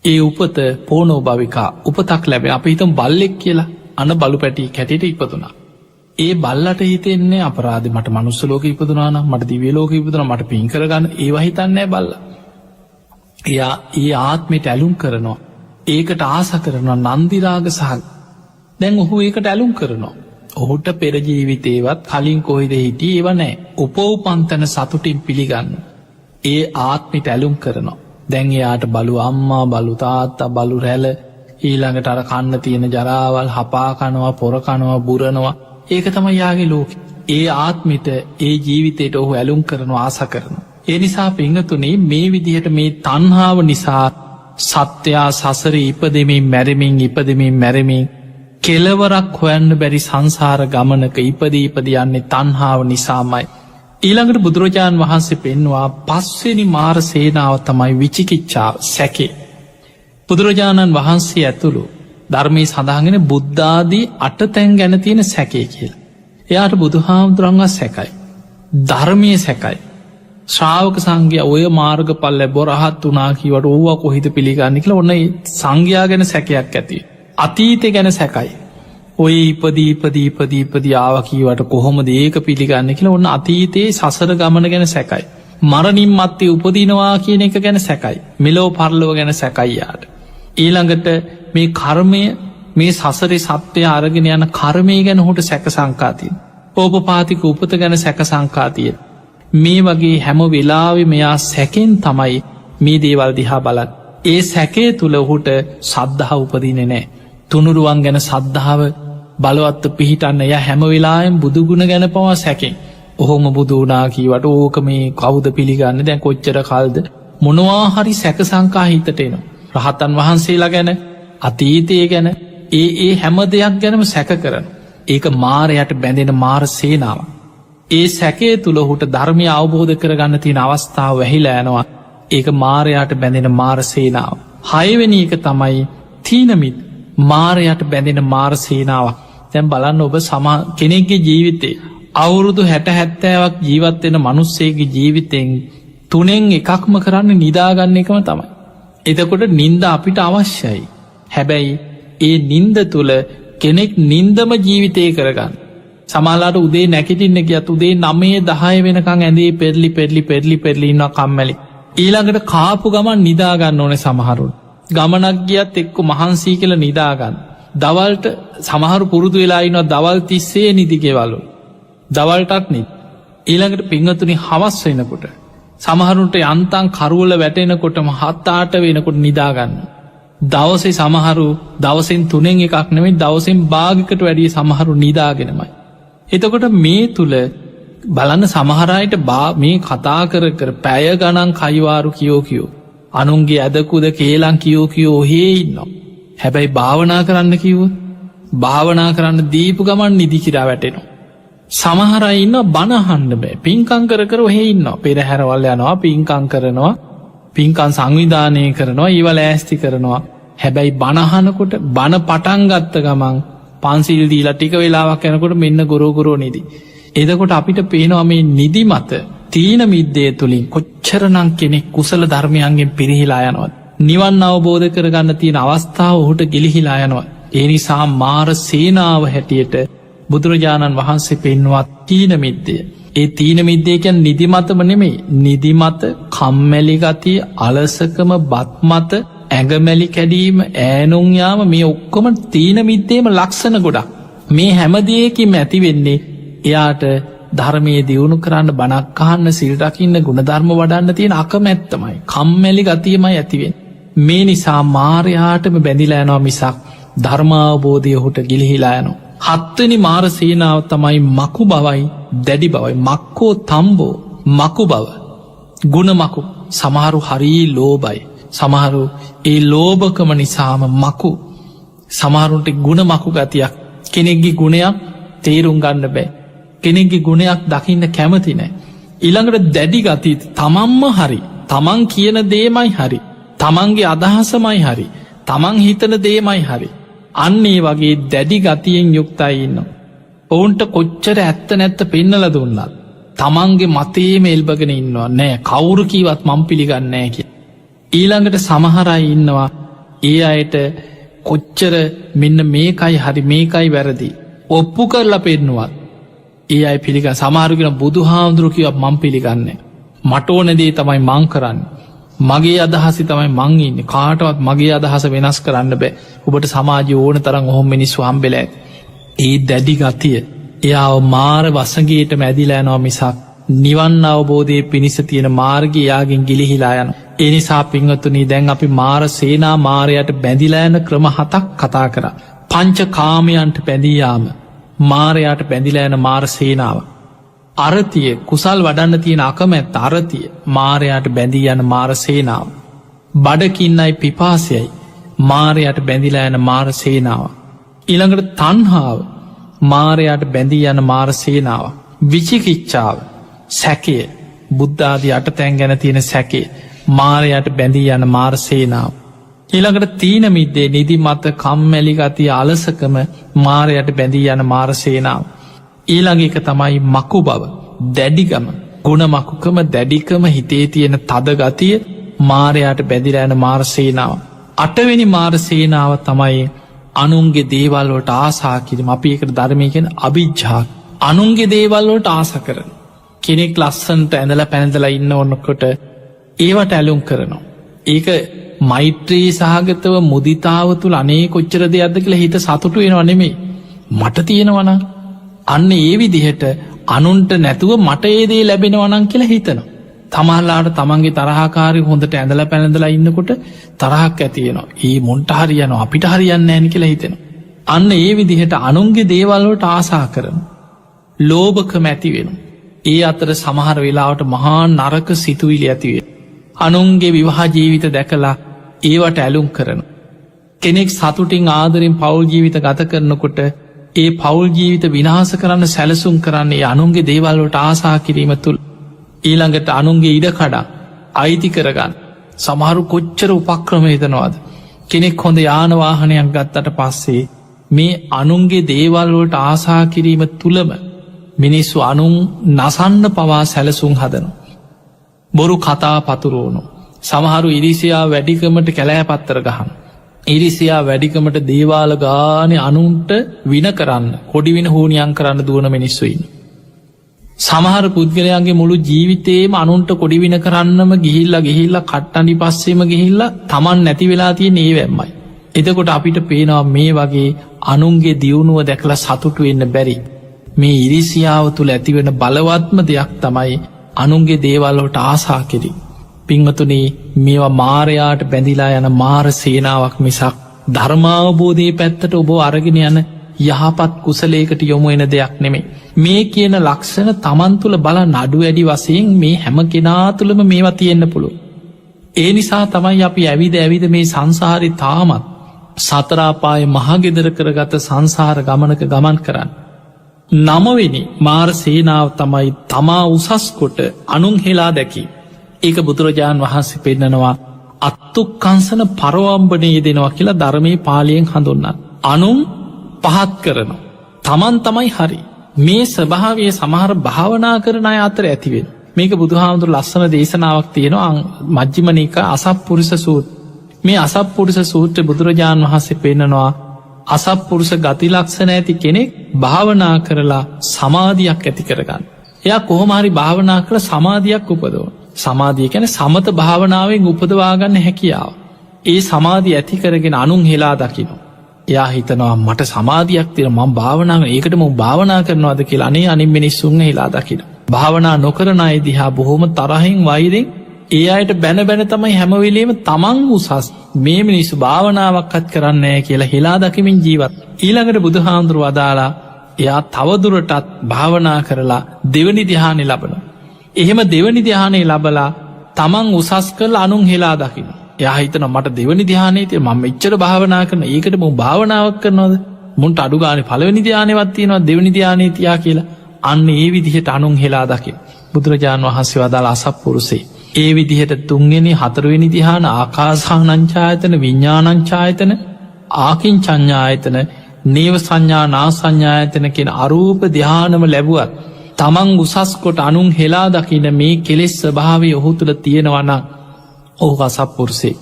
ඒ උපත පෝනෝ භවිකා උපතක් ලැබෙන. අපි හිතමු බල්ලෙක් කියලා අන්න බලු පැටි කැටියට ඉපදුනා. ඒ බල්ලට හිතෙන්නේ අපරාධ මට මනුස්ස ලෝකෙ ඉපදුනා නම් මට දිව්‍ය ලෝකෙ ඉපදුනා මට පින් කරගන්න ඒවා හිතන්නේ නැහැ බල්ලා. එයා ඒ ආත්මයට ඇලුම් කරනවා. ඒකට ආස කරනවා නන්දිරාග සහග. දැන් ඔහු ඒකට ඇලුම් කරනවා. ඔහුට පෙර ජීවිතේවත් කලින් කොහෙද හිටියේ ඒව නැහැ. උපෝපන්තන සතුටින් පිළිගන්න. ඒ ආත්මයට ඇලුම් කරනවා. දැන් එයාට බලු අම්මා බලු තාත්තා බලු රැළ ඊළඟට අර කන්න තියෙන ජරාවල් හපා කනවා පොර කනවා බුරනවා. ඒක තමයි යාගේ ලෝකෙ. ඒ ආත්මිට ඒ ජීවිතයට ඔහු ඇලුම් කරනවා ආස කරනවා. ඒ නිසා පිංගතුනේ මේ විදිහට මේ තණ්හාව නිසා සත්‍යයා සසරේ ඉපදෙමින් මැරෙමින් කෙලවරක් හොයන්න බැරි සංසාර ගමනක ඉපදී යන්නේ තණ්හාව නිසාමයි. ඊළඟට බුදුරජාණන් වහන්සේ පෙන්වා පස්වෙනි මාර සේනාව තමයි විචිකිච්ඡාව සැකේ. බුදුරජාණන් වහන්සේ ඇතුළු ධර්මයේ සඳහන්ගෙන බුද්ධාදී 8 තැන් ගැන තියෙන සැකේ කියලා. එයාට බුදුහාමුදුරන්ව සැකයි. ධර්මයේ සැකයි. ශ්‍රාවක සංඝයා ඔය මාර්ගඵල ලැබුව රහත් වුණා කියවට ඕවා කොහෙද පිළිගන්නේ කියලා ඔන්න සංඝයා ගැන සැකයක් ඇති. අතීතය ගැන සැකයි. ඔය ඉපදී ආවා කියවට කොහොමද ඒක පිළිගන්නේ කියලා ඔන්න අතීතයේ සසර ගමන ගැන සැකයි. මරණින් මත්තේ උපදිනවා කියන එක ගැන සැකයි. මෙලොව පරලොව ගැන සැකයි යාට. ඊළඟට මේ කර්මය මේ සසරේ සත්‍යය අරගෙන යන කර්මය ගැන හොට සැක සංකාතිය. ඕපපාතික උපත ගැන සැක සංකාතිය. මේ වගේ හැම වෙලාවෙ මෙයා සැකෙන් තමයි මේ දේවල් දිහා බලත්. ඒ සැකේ තුළ ඔහුට සද්ධහා උපදින්නේ නෑ. තුනුරුවන් ගැන සද්ධාව බලවත්ත පිහිටන්න ය හැම වෙලායෙන් බුදුගුණ ගැන පවා සැකෙන්. ඔහොම බුදුනා කීවට ඕක මේ කවුද පිළිගන්න දැන් කොච්චර කල්ද මොනවා හරි සැක සංකා හිතට එනවා. රහතන් වහන්සේලා ගැන අතීතය ගැන ඒ හැම දෙයක් ගැනම සැක කරන. ඒක මාරයට බැඳෙන මාර සේනාව. ඒ සැකේ තුළ හුට ධර්මය අවබෝධ කරගන්න තියෙන අවස්ථාව වැහිලා යනවා. ඒක මාරයාට බැඳෙන මාර සේනාව. 6 වෙනි එක තමයි තීනමිත් මාරයට බැඳෙන මාර සේනාවක්. දැන් බලන්න ඔබ කෙනෙක්ගේ ජීවිතේ අවුරුදු 60-70ක් ජීවත් වෙන මිනිස්සෙගේ ජීවිතෙන් 3න් එකක්ම කරන්න නිදාගන්න එකම තමයි. එතකොට නිින්ද අපිට අවශ්‍යයි. හැබැයි ඒ නිින්ද තුල කෙනෙක් නිින්දම ජීවිතේ කරගන්න. සමහරලාට උදේ නැගිටින්න ගියත් උදේ 9-10 වෙනකන් ඇඳේ පෙරලි ඉන්නවා කම්මැලි. ඊළඟට කාපු ගමන් නිදා ගන්න ඕනේ සමහරුන්. ගමනක් ගියත් එක්ක මහන්සි කියලා නිදා ගන්න. දවල්ට සමහරු පුරුදු වෙලා ඉන්නවා දවල් 30 නිදි ගෙවලු. දවල්ටත් නිදි. ඊළඟට පින්වතුනි හවස් වෙනකොට සමහරුන්ට යන්තම් කරවල වැටෙනකොටම 7-8 වෙනකොට නිදා ගන්න. දවසේ සමහරු දවසෙන් 3න් එකක් නෙමෙයි දවසෙන් භාගයකට වැඩි සමහරු නිදාගෙනමයි. එතකොට මේ තුල බලන්න සමහර අයට මේ කතා කර පැය ගණන් කයිවාරු කියෝ අනුන්ගේ ඇදකුද කේලම් කියෝ ඔහේ ඉන්නවා. හැබැයි භාවනා කරන්න කිව්වොත් භාවනා කරන්න දීපු ගමන් නිදි කිරා වැටෙනවා. සමහර අය ඉන්නවා බණ අහන්න බෑ. පින්කම් කර ඔහේ ඉන්නවා. පෙරහැරවල් යනවා පින්කම් කරනවා. පින්කම් සංවිධානය කරනවා. ඊවල ඈස්ති කරනවා. හැබැයි බණ අහනකොට බණ පටන් ගත්ත ගමන් පන්සිල් දීලා ටික වෙලාවක් යනකොට මෙන්න ගොරෝ නිදි. එතකොට අපිට පේනවා මේ නිදි මත තීන මිද්දේ තුලින් කොච්චරනම් කෙනෙක් කුසල ධර්මයන්ගෙන් පිරිහිලා යනවද? නිවන් අවබෝධ කරගන්න තියෙන අවස්ථාව ඔහුට ගිලිහිලා යනවා. ඒ නිසා මාර සේනාව හැටියට බුදුරජාණන් වහන්සේ පෙන්වුවා තීන මිද්දේ. ඒ තීන මිද්දේ කියන්නේ නිදිමතම නෙමෙයි. නිදිමත, කම්මැලි ගතිය, අලසකම, බත්මත, ඇඟමැලි කැඩීම, ඈනුම් යාම මේ ඔක්කොම තීන මිද්දේම ලක්ෂණ ගොඩක්. මේ හැම දෙයකින්ම ඇති වෙන්නේ එයාට ධර්මයේ දියුණු කරන්න, බණක් අහන්න, සිල් රකින්න, ගුණධර්ම වඩන්න තියෙන අකමැත්තමයි, කම්මැලි ගතියමයි ඇති වෙන්නේ. මේ නිසා මාරයාටම බැඳිලා යනවා මිසක් ධර්මාවබෝධය ඔහුට ගිලිහිලා යනවා. 7 වෙනි මාර සේනාව තමයි මකු බවයි, දැඩි බවයි. මක්කෝ තම්බෝ, මකු බව, ගුණ මකු. සමහරු හරි ලෝභයි. සමහරු ඒ ලෝභකම නිසාම මකු. සමහරුන්ට ගුණ මකු ගතියක්, කෙනෙක්ගේ ගුණයක් තේරුම් ගන්න බෑ. කෙනෙක්ගේ ගුණයක් දකින්න කැමති නෑ. ඊළඟට දැඩි ගතිය, තමන්ම හරි, තමන් කියන දේමයි හරි, තමන්ගේ අදහසමයි හරි, තමන් හිතන දේමයි හරි. අන්න ඒ වගේ දැඩි ගතියෙන් යුක්තයි ඉන්නවා. ඔවුන්ට කොච්චර ඇත්ත නැත්ත පෙන්නලා දුන්නත් තමන්ගේ මතේම එල්බගෙන ඉන්නවා. නෑ කවුරු කීවත් මම පිළිගන්නේ නෑ කියලා. ඊළඟට සමහර අය ඉන්නවා ඒ අයට කොච්චර මෙන්න මේකයි හරි මේකයි වැරදි ඔප්පු කරලා පෙන්නුවත් ඒ අය පිළිගන්න. සමහරු කියන බුදුහාමුදුරු කිව්වත් මම පිළිගන්නේ. මට ඕන දේ තමයි මං කරන්නේ. මගේ අදහසයි තමයි මං ඉන්නේ. කාටවත් මගේ අදහස වෙනස් කරන්න බෑ. ඔබට සමාජයේ ඕන තරම් ඔහොම මිනිස්සු හම්බෙලා ඇති. ඒ දැඩි ගතිය එයාව මාර වසඟයට මැදිලා යනවා මිසක් නිවන් අවබෝධයේ පිණිස තියෙන මාර්ගය එයාගෙන් ගිලිහිලා යනවා. ඒ නිසා පින්වතුනි දැන් අපි මාර සේනා මාරයට බැඳිලා යන ක්‍රම 7ක් කතා කරා. පංච කාමයන්ට බැඳී යාම මාරයට බැඳිලා යන මාර සේනාව. අරතිය, කුසල් වඩන්න තියෙන අකමැත්ත, අරතිය මාරයට බැඳී යන මාර සේනාව. බඩකින්නයි පිපාසයයි මාරයට බැඳිලා යන මාර සේනාව. ඊළඟට තණ්හාව මාරයට බැඳී යන මාර සේනාව. විචිකිච්ඡාව, සැකය, බුද්ධ ආදී අටතැන් ගැන තියෙන සැකය මාරයට බැඳී යන මාර සේනාව. ඊළඟට තීන මිද්දේ, නිදිමත, කම්මැලි ගතිය, අලසකම මාරයට බැඳී යන මාර සේනාව. ඊළඟ එක තමයි මකු බව, දැඩිකම, ගුණ මකුකම, දැඩිකම, හිතේ තියෙන තද ගතිය මාරයට බැඳිලා යන මාර සේනාව. 8 වෙනි මාර සේනාව තමයි අනුන්ගේ දේවල් වලට ආසා කිරීම. අපි ඒකට ධර්මයේ කියන අවිජ්ජා. අනුන්ගේ දේවල් වලට ආසා කරන කෙනෙක් ලස්සනට ඇඳලා පැනදලා ඉන්න ඕනකොට ඒවට ඇලුම් කරනවා. ඒක මෛත්‍රී සහගතව මුදිතාව තුළ අනේ කොච්චර දෙයක්ද කියලා හිත සතුටු වෙනව නෙමෙයි. මට තියෙනවා නම් අන්න ඒ විදිහට අනුන්ට නැතුව මට ඒ දේ ලැබෙනවා නම් කියලා හිතනවා. තමහරලාට තමන්ගේ තරහකාරී හොඳට ඇඳලා පැනදලා ඉන්නකොට තරහක් ඇති වෙනවා. ඒ මොන්ට හරියනවා අපිට හරියන්නේ නැහැ කියලා හිතෙනවා. අන්න ඒ විදිහට අනුන්ගේ දේවල් වලට ආසා කරනවා. ලෝභකම ඇති වෙනවා. ඒ අතර සමහර වෙලාවට මහා නරක සිතුවිලි ඇති වෙනවා. අනුන්ගේ විවාහ ජීවිත දැකලා ඒවට ඇලුම් කරනවා. කෙනෙක් සතුටින් ආදරෙන් පෞල් ජීවිත ගත කරනකොට ඒ පෞල් ජීවිත විනාශ කරන්න සැලසුම් කරන්නේ අනුන්ගේ දේවල් වලට ආසා කිරීම තුළ. ඊළඟට අනුන්ගේ ඉඩකඩ අයිති කරගන්න සමහරු කොච්චර උපක්‍රම හිතනවාද. කෙනෙක් හොඳ යානවාහනයක් ගත්තට පස්සේ මේ අනුන්ගේ දේවල්වලට ආසා කිරීම තුළම මිනිස්සු අනුන් නසන්න පවා සැලසුම් හදනු. බොරු කතා පතුරුවනු. සමහරු ඉරිසියා වැඩිකමට කැලෑ පත්තර ගහන. ඉරිසියා වැඩිකමට දේවාල ගානය අනුන්ට වින කරන්න කොඩිවින හෝනියන් කරන්න දුවන මිනිස්සුයින්. සමහර පුද්ගලයන්ගේ මුළු ජීවිතේම අනුන්ට කොඩිවින කරන්නම ගිහිල්ල කට්ටනි පස්සේම ගිහිල්ල තමන් නැති වෙලා තිය ඒවැම්මයි. එතකොට අපිට පේනවා මේ වගේ අනුන්ගේ දියුණුව දැකලා සතුටු වෙන්න බැරි. මේ ඉරිසියාව තුළ ඇතිවෙන බලවත්ම දෙයක් තමයි අනුන්ගේ දේවල්ලට ආසා කෙරි. පිංවතුනේ මේවා මාරයාට බැඳිලා යන මාර සේනාවක් මිසක් ධර්මාවබෝධය පැත්තට ඔබ අරගෙන යන යහපත් කුසලේකට යොමු එන දෙයක් නෙමේ. මේ කියන ලක්ෂණ තමන් තුළ බල නඩු වැඩි වසයෙන් මේ හැම කෙනා තුළම මේවා තියෙන්න්න පුළු. ඒ නිසා තමයි අපි ඇවිද මේ සංසාරි තාමත් සතරාපාය මහගෙදර කරගත සංසාර ගමනක ගමන් කරන්න. නමවෙනි මාර සේනාව තමයි තමා උසස්කොට අනුන් හෙලා දැකි. ඒක බුදුරජාණන් වහන්සේ පෙන්නනවා අත්තුක්කංසන පරවම්බනයේ දෙනවා කියලා ධර්මය පාලියෙන් හඳුන්න. අනුම් පහත් කරන. තමන් තමයි හරි. මේ ස්වභාවය සමහර භාවනා කරන අය අතර ඇතිවෙන. මේක බුදුහාමුදුර ලස්සන දේශනාවක් තියෙනවා මජ්ජිමනික අසප්පුරුෂ සූත්. මේ අසප්පුරුෂ සූත්‍ර බුදුරජාණන් වහන්සේ පෙන්නනවා අසප්පුරුෂ ගතිලක්ෂණ ඇති කෙනෙක් භාවනා කරලා සමාධියක් ඇති කරගන්න. එයා කොහොමහරි භාවනා කළ සමාධියක් උපදව. සමාධිය කැන සමත භාවනාවෙන් උපදවාගන්න හැකියාව. ඒ සමාධිය ඇති කරගෙන අනුන් හෙලා දකිනු. එයා හිතනවා මට සමාධයක් තිර ම භාවනාව ඒකට ම භාවනා කරනවාද කියලා අනේ අනින් මිනිස්සුන් හෙලා දකින. භාවනා නොකරන අයිදිහා බොහොම තරහෙන් වෛරෙන් ඒ අයට බැන තමයි හැමවෙලේම තමන් උසස් මේ මිනිස්සු භාවනාවක්කත් කරන්නේ කියලා හෙලා දකිමින් ජීවත්. ඊළඟට බුදුහාමුදුරු වදාලා එයා තවදුරටත් භාවනා කරලා දෙවනි දිහානය ලබන. එහෙම දෙවනි දිහානය ලබලා තමන් උසස් කල් අනුන් හෙලා දකින. යහිතන මට දෙවනි ධ්‍යානීතය ම එච්චර භාවනා කරන ඒකට මු භාවනාවක් කරනවද මුන්ට අඩුගාන පලවෙනි ධ්‍යානවත්තියනවා දෙවනි ධ්‍යානීතියා කියලා අන්න ඒ විදිහට අනුන් හෙලා දකි. බුදුරජාණන් වහන්සේ වදාළ අසප්පුරුසේ. ඒ විදිහට තුන්ගෙන හතරවෙනි දිහාන ආකාසානංචායතන විඤ්ඥානංචායතන ආකින් චඥායතන නේව සංඥා නා සංඥායතන කෙන අරූප ධ්‍යානම ලැබුවත් තමන් උසස්කොට අනුන් හෙලා දකින මේ කෙලෙස් ස්වභාවය ඔහු තුළ තියෙනවනම් ඔහු අසප්පුරුසේ.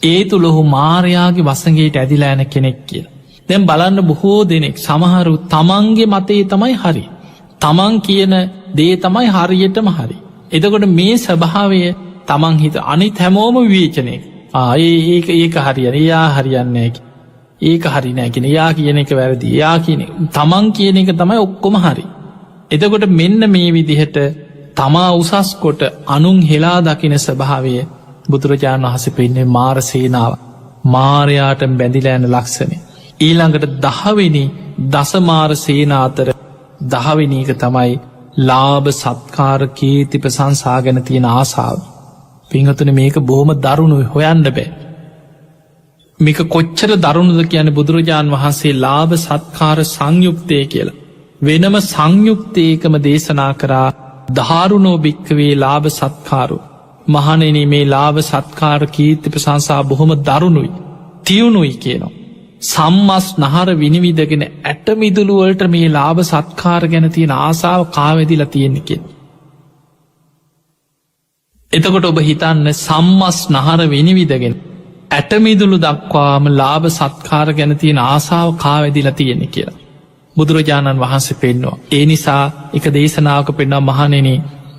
ඒ තුළ ඔහු මාරයාගේ වසගේට ඇදිලා ඇන කෙනෙක් කියලා. දැම් බලන්න බොහෝ දෙනෙක් සමහරු තමන්ගේ මතේ තමයි හරි. තමන් කියන දේ තමයි හරියටම හරි. එතකොට මේ ස්වභාවය තමන් හිත අනි හැමෝම විවේචනය ඒක හරියන යා හරියන්නේ ඒක හරි නෑකෙන යා කියන එක වැරදි යා කියන තමන් කියන එක තමයි ඔක්කොම හරි. එතකොට මෙන්න මේ විදිහට තමා උසස් කොට අනුන් හෙලා දකින ස්වභාවය බුදුරජාණන් වහස පෙන්නේ මාර සේනාව මාරයාට බැඳිලෑන ලක්ෂණය. ඊළඟට දහවෙනි දසමාර සේනාතර දහවෙනීක තමයි ලාභ සත්කාර කීර්ති ප්‍රශංසා ගැන තියෙන ආසාාව. පිංහතුන මේක බොහොම දරුණු හොයන්න බෑ. මේක කොච්චර දරුණුද කියන බුදුරජාණන් වහන්සේ ලාභ සත්කාර සංයුක්තය කියලා. වෙනම සංයුක්තයකම දේශනා කරා ධාරුණෝ භික්කවේ ලාභ සත්කාරු. මහනෙන මේ ලාභ සත්කාර කීර්ති ප්‍රශංසා බොහොම දරුණුයි තියුණුයි කියනවා. සම්මස් නහර විනිවිදගෙන ඇටමිදුළුවලට මේ ලාභ සත්කාර ගැන තියෙන ආසාාව කාවැදිල තියෙන්නකෙන්. එතකොට ඔබ හිතන්න සම්මස් නහර විනිවිදගෙන ඇටමිදුළු දක්වාම ලාභ සත්කාර ගැන තියෙන ආසාාව කාවැදිල තියෙන කියලා. බුදුරජාණන් වහන්සේ පෙන්නවා. ඒ නිසා එක දේශනාවක පෙන්වා මහනෙනේ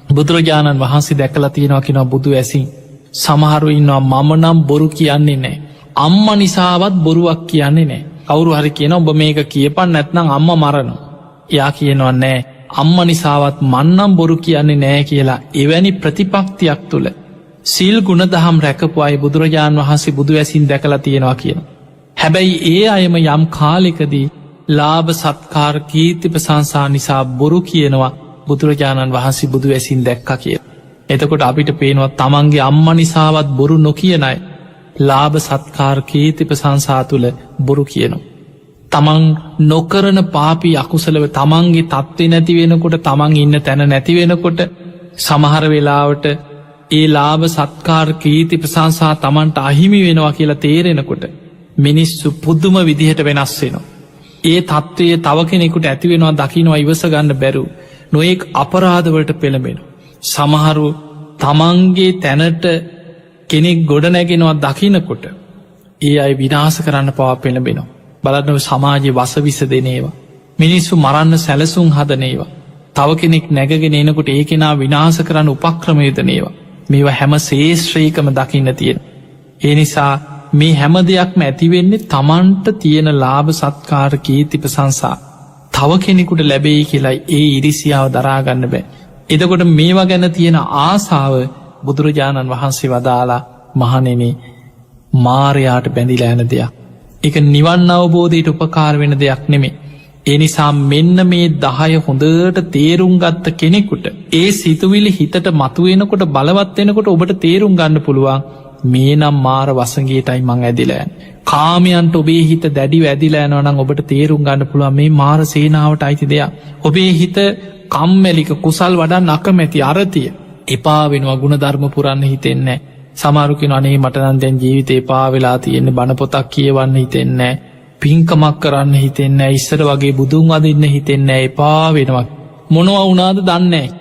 බුදුරජාණන් වහන්සේ දැකලා තියෙනවා කියෙනවා බුදු ඇසින් සමහරු ඉන්නවා මම නම් බොරු කියන්නේ නෑ. අම්ම නිසාවත් බොරුවක් කියන්නේ නෑ. කවුරු හරි කියන ඔබ මේක කියපන් නැත්නම් අම්ම මරණ. එයා කියනවා නෑ අම්ම නිසාවත් මන්නම් බොරු කියන්නේ නෑ කියලා එවැනි ප්‍රතිපක්තියක් තුළ සිල් ගුණ දහම් රැකපු අයි බුදුරජාණන් වහන්සේ බුදු ඇසින් දැකලා තියෙනවා කියන. හැබැයි ඒ අයම යම් කාලෙකදී ලාභ සත්කාර කීර්ති ප්‍රශංසා නිසා බොරු කියනවා බුදුරජාණන් වහන්සේ බුදු ඇසින් දැක්ක කිය. එතකොට අපිට පේනවා තමන්ගේ අම්ම නිසාවත් බොරු නොකියනයි ලාභ සත්කාර කීර්ති ප්‍රශංසා තුළ බොරු කියනවා. තමන් නොකරන පාපි අකුසලව තමන්ගේ තත්ත්ව නැති වෙනකොට තමන් ඉන්න තැන නැති වෙනකොට සමහර වෙලාවට ඒ ලාභ සත්කාර කීර්ති ප්‍රශංසා තමන්ට අහිමි වෙනවා කියලා තේරෙනකොට මිනිස්සු පුදුම විදිහට වෙනස් වෙනවා. ඒ තත්ත්වයේ තව කෙනෙකුට ඇතිවෙනවා දකින්නවා ඉවස ගන්න බැරු නොයෙක් අපරාධවලට පෙළඹෙන. සමහරු තමන්ගේ තැනට කෙනෙක් ගොඩනැගෙනවා දකිනකොට ඒ අය විනාශ කරන්න පවා පෙළඹෙනවා. බලන්නව සමාජයේ වසවිස දෙනේවා. මිනිස්සු මරන්න සැලසුම් හදනේවා. තව කෙනෙක් නැගගෙන එනකොට ඒ කෙනා විනාශ කරන්න උපක්‍රම යොදනේවා. මේවා හැම ශේෂ්ත්‍රීකම දකින්න තියෙන. ඒ නිසා මේ හැම දෙයක්ම ඇතිවෙන්නේ තමන්ට තියෙන ලාභ සත්කාර කීර්ති ප්‍රශංසා තව කෙනෙකුට ලැබෙයි කියලා ඒ ඉරිසියාව දරාගන්න බෑ. එතකොට මේවා ගැන තියෙන ආසාව බුදුරජාණන් වහන්සේ වදාලා මහණෙනි මාරයාට බැඳිලා යන දෙයක්. ඒක නිවන් අවබෝධයට උපකාර වෙන දෙයක් නෙමෙයි. ඒ නිසා මෙන්න මේ 10 හොඳට තේරුම් ගත්ත කෙනෙකුට ඒ සිතුවිලි හිතට මතුවෙනකොට බලවත් වෙනකොට ඔබට තේරුම් ගන්න පුළුවන් මේ නම් මාර වසඟයටයි මං ඇදිලා යන්නේ. කාමයන්ට ඔබේ හිත දැඩිව ඇදිලා යනවා නම් ඔබට තේරුම් ගන්න පුළුවන් මේ මාර සේනාවට අයිති දෙයක්. ඔබේ හිත කම්මැලික කුසල් වඩන්න අකමැති අරතිය එපා වෙනවා ගුණධර්ම පුරන්න හිතෙන්නේ. සමහරු කියනවා අනේ මට නම් දැන් ජීවිතේ එපා වෙලා තියෙන්නේ බණ පොතක් කියවන්න හිතෙන්නේ නැහැ. පින්කමක් කරන්න හිතෙන්නේ නැහැ. ඉස්සර වගේ බුදුන් වදින්න හිතෙන්නේ නැහැ. එපා වෙනවා. මොනවා වුණාද දන්නේ නැහැ.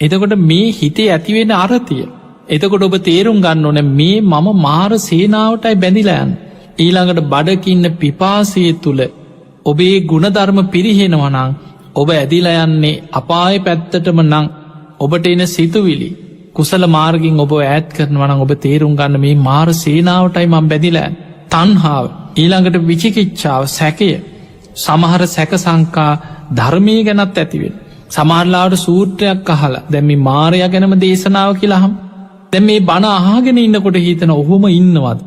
එතකොට මේ හිතේ ඇතිවෙන අරතිය. එතකොට ඔබ තේරුම් ගන්න ඕනේ මේ මම මාර සේනාවටයි බැඳිලා යන්නේ. ඊළඟට බඩකින්න පිපාසය තුල ඔබේ ගුණධර්ම පිරිහෙනවා නම් ඔබ ඇදිලා යන්නේ අපායේ පැත්තටම නම් ඔබට එන සිතුවිලි කුසල මාර්ගින් ඔබ ඈත් කරනවා නම් ඔබ තේරුම් ගන්න මේ මාර සේනාවටයි මම බැඳිලා යන්නේ. තණ්හාව ඊළඟට විචිකිච්ඡාව සැකය සමහර සැක සංකා ධර්මයේ ගැනත් ඇති වෙන. සමහරලාට සූත්‍රයක් අහලා දැන් මේ මාරයා ගැනම දේශනාව කියලා අහම. දැන් මේ බණ අහගෙන ඉන්නකොට හිතන ඔහොම ඉන්නවද?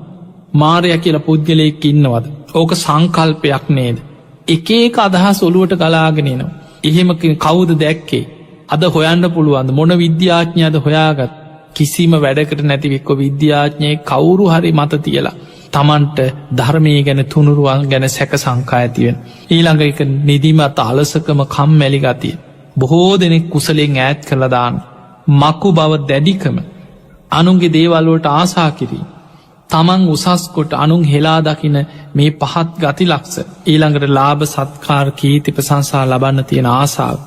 මාරයා කියලා පුද්ගලයෙක් ඉන්නවද? ඕක සංකල්පයක් නේද? එක එක අදහස් ඔලුවට ගලාගෙන එනවා. එහෙම කවුද දැක්කේ? අද හොයන්න පුළුවන් මොන විද්‍යාඥයද හොයාගත්? කිසිම වැඩකට නැති එක්ක විද්‍යාඥයෙක් කවුරු හරි මත තියලා තමන්ට ධර්මයේ ගැන තුනුරුවන් ගැන සැක සංකා ඇති වෙන. ඊළඟ එක නිදිමත අලසකම කම්මැලි ගතිය. බොහෝ දෙනෙක් කුසලෙන් ඈත් කරලා දාන. මකු බව දැඩිකම අනුන්ගේ දේවල් වලට ආසා කිරීම. තමන් උසස් කොට අනුන් හෙලා දකින මේ පහත් ගති ලක්ෂ ඊළඟට ලාභ සත්කාර කීර්ති ප්‍රශංසා ලබන්න තියෙන ආසාව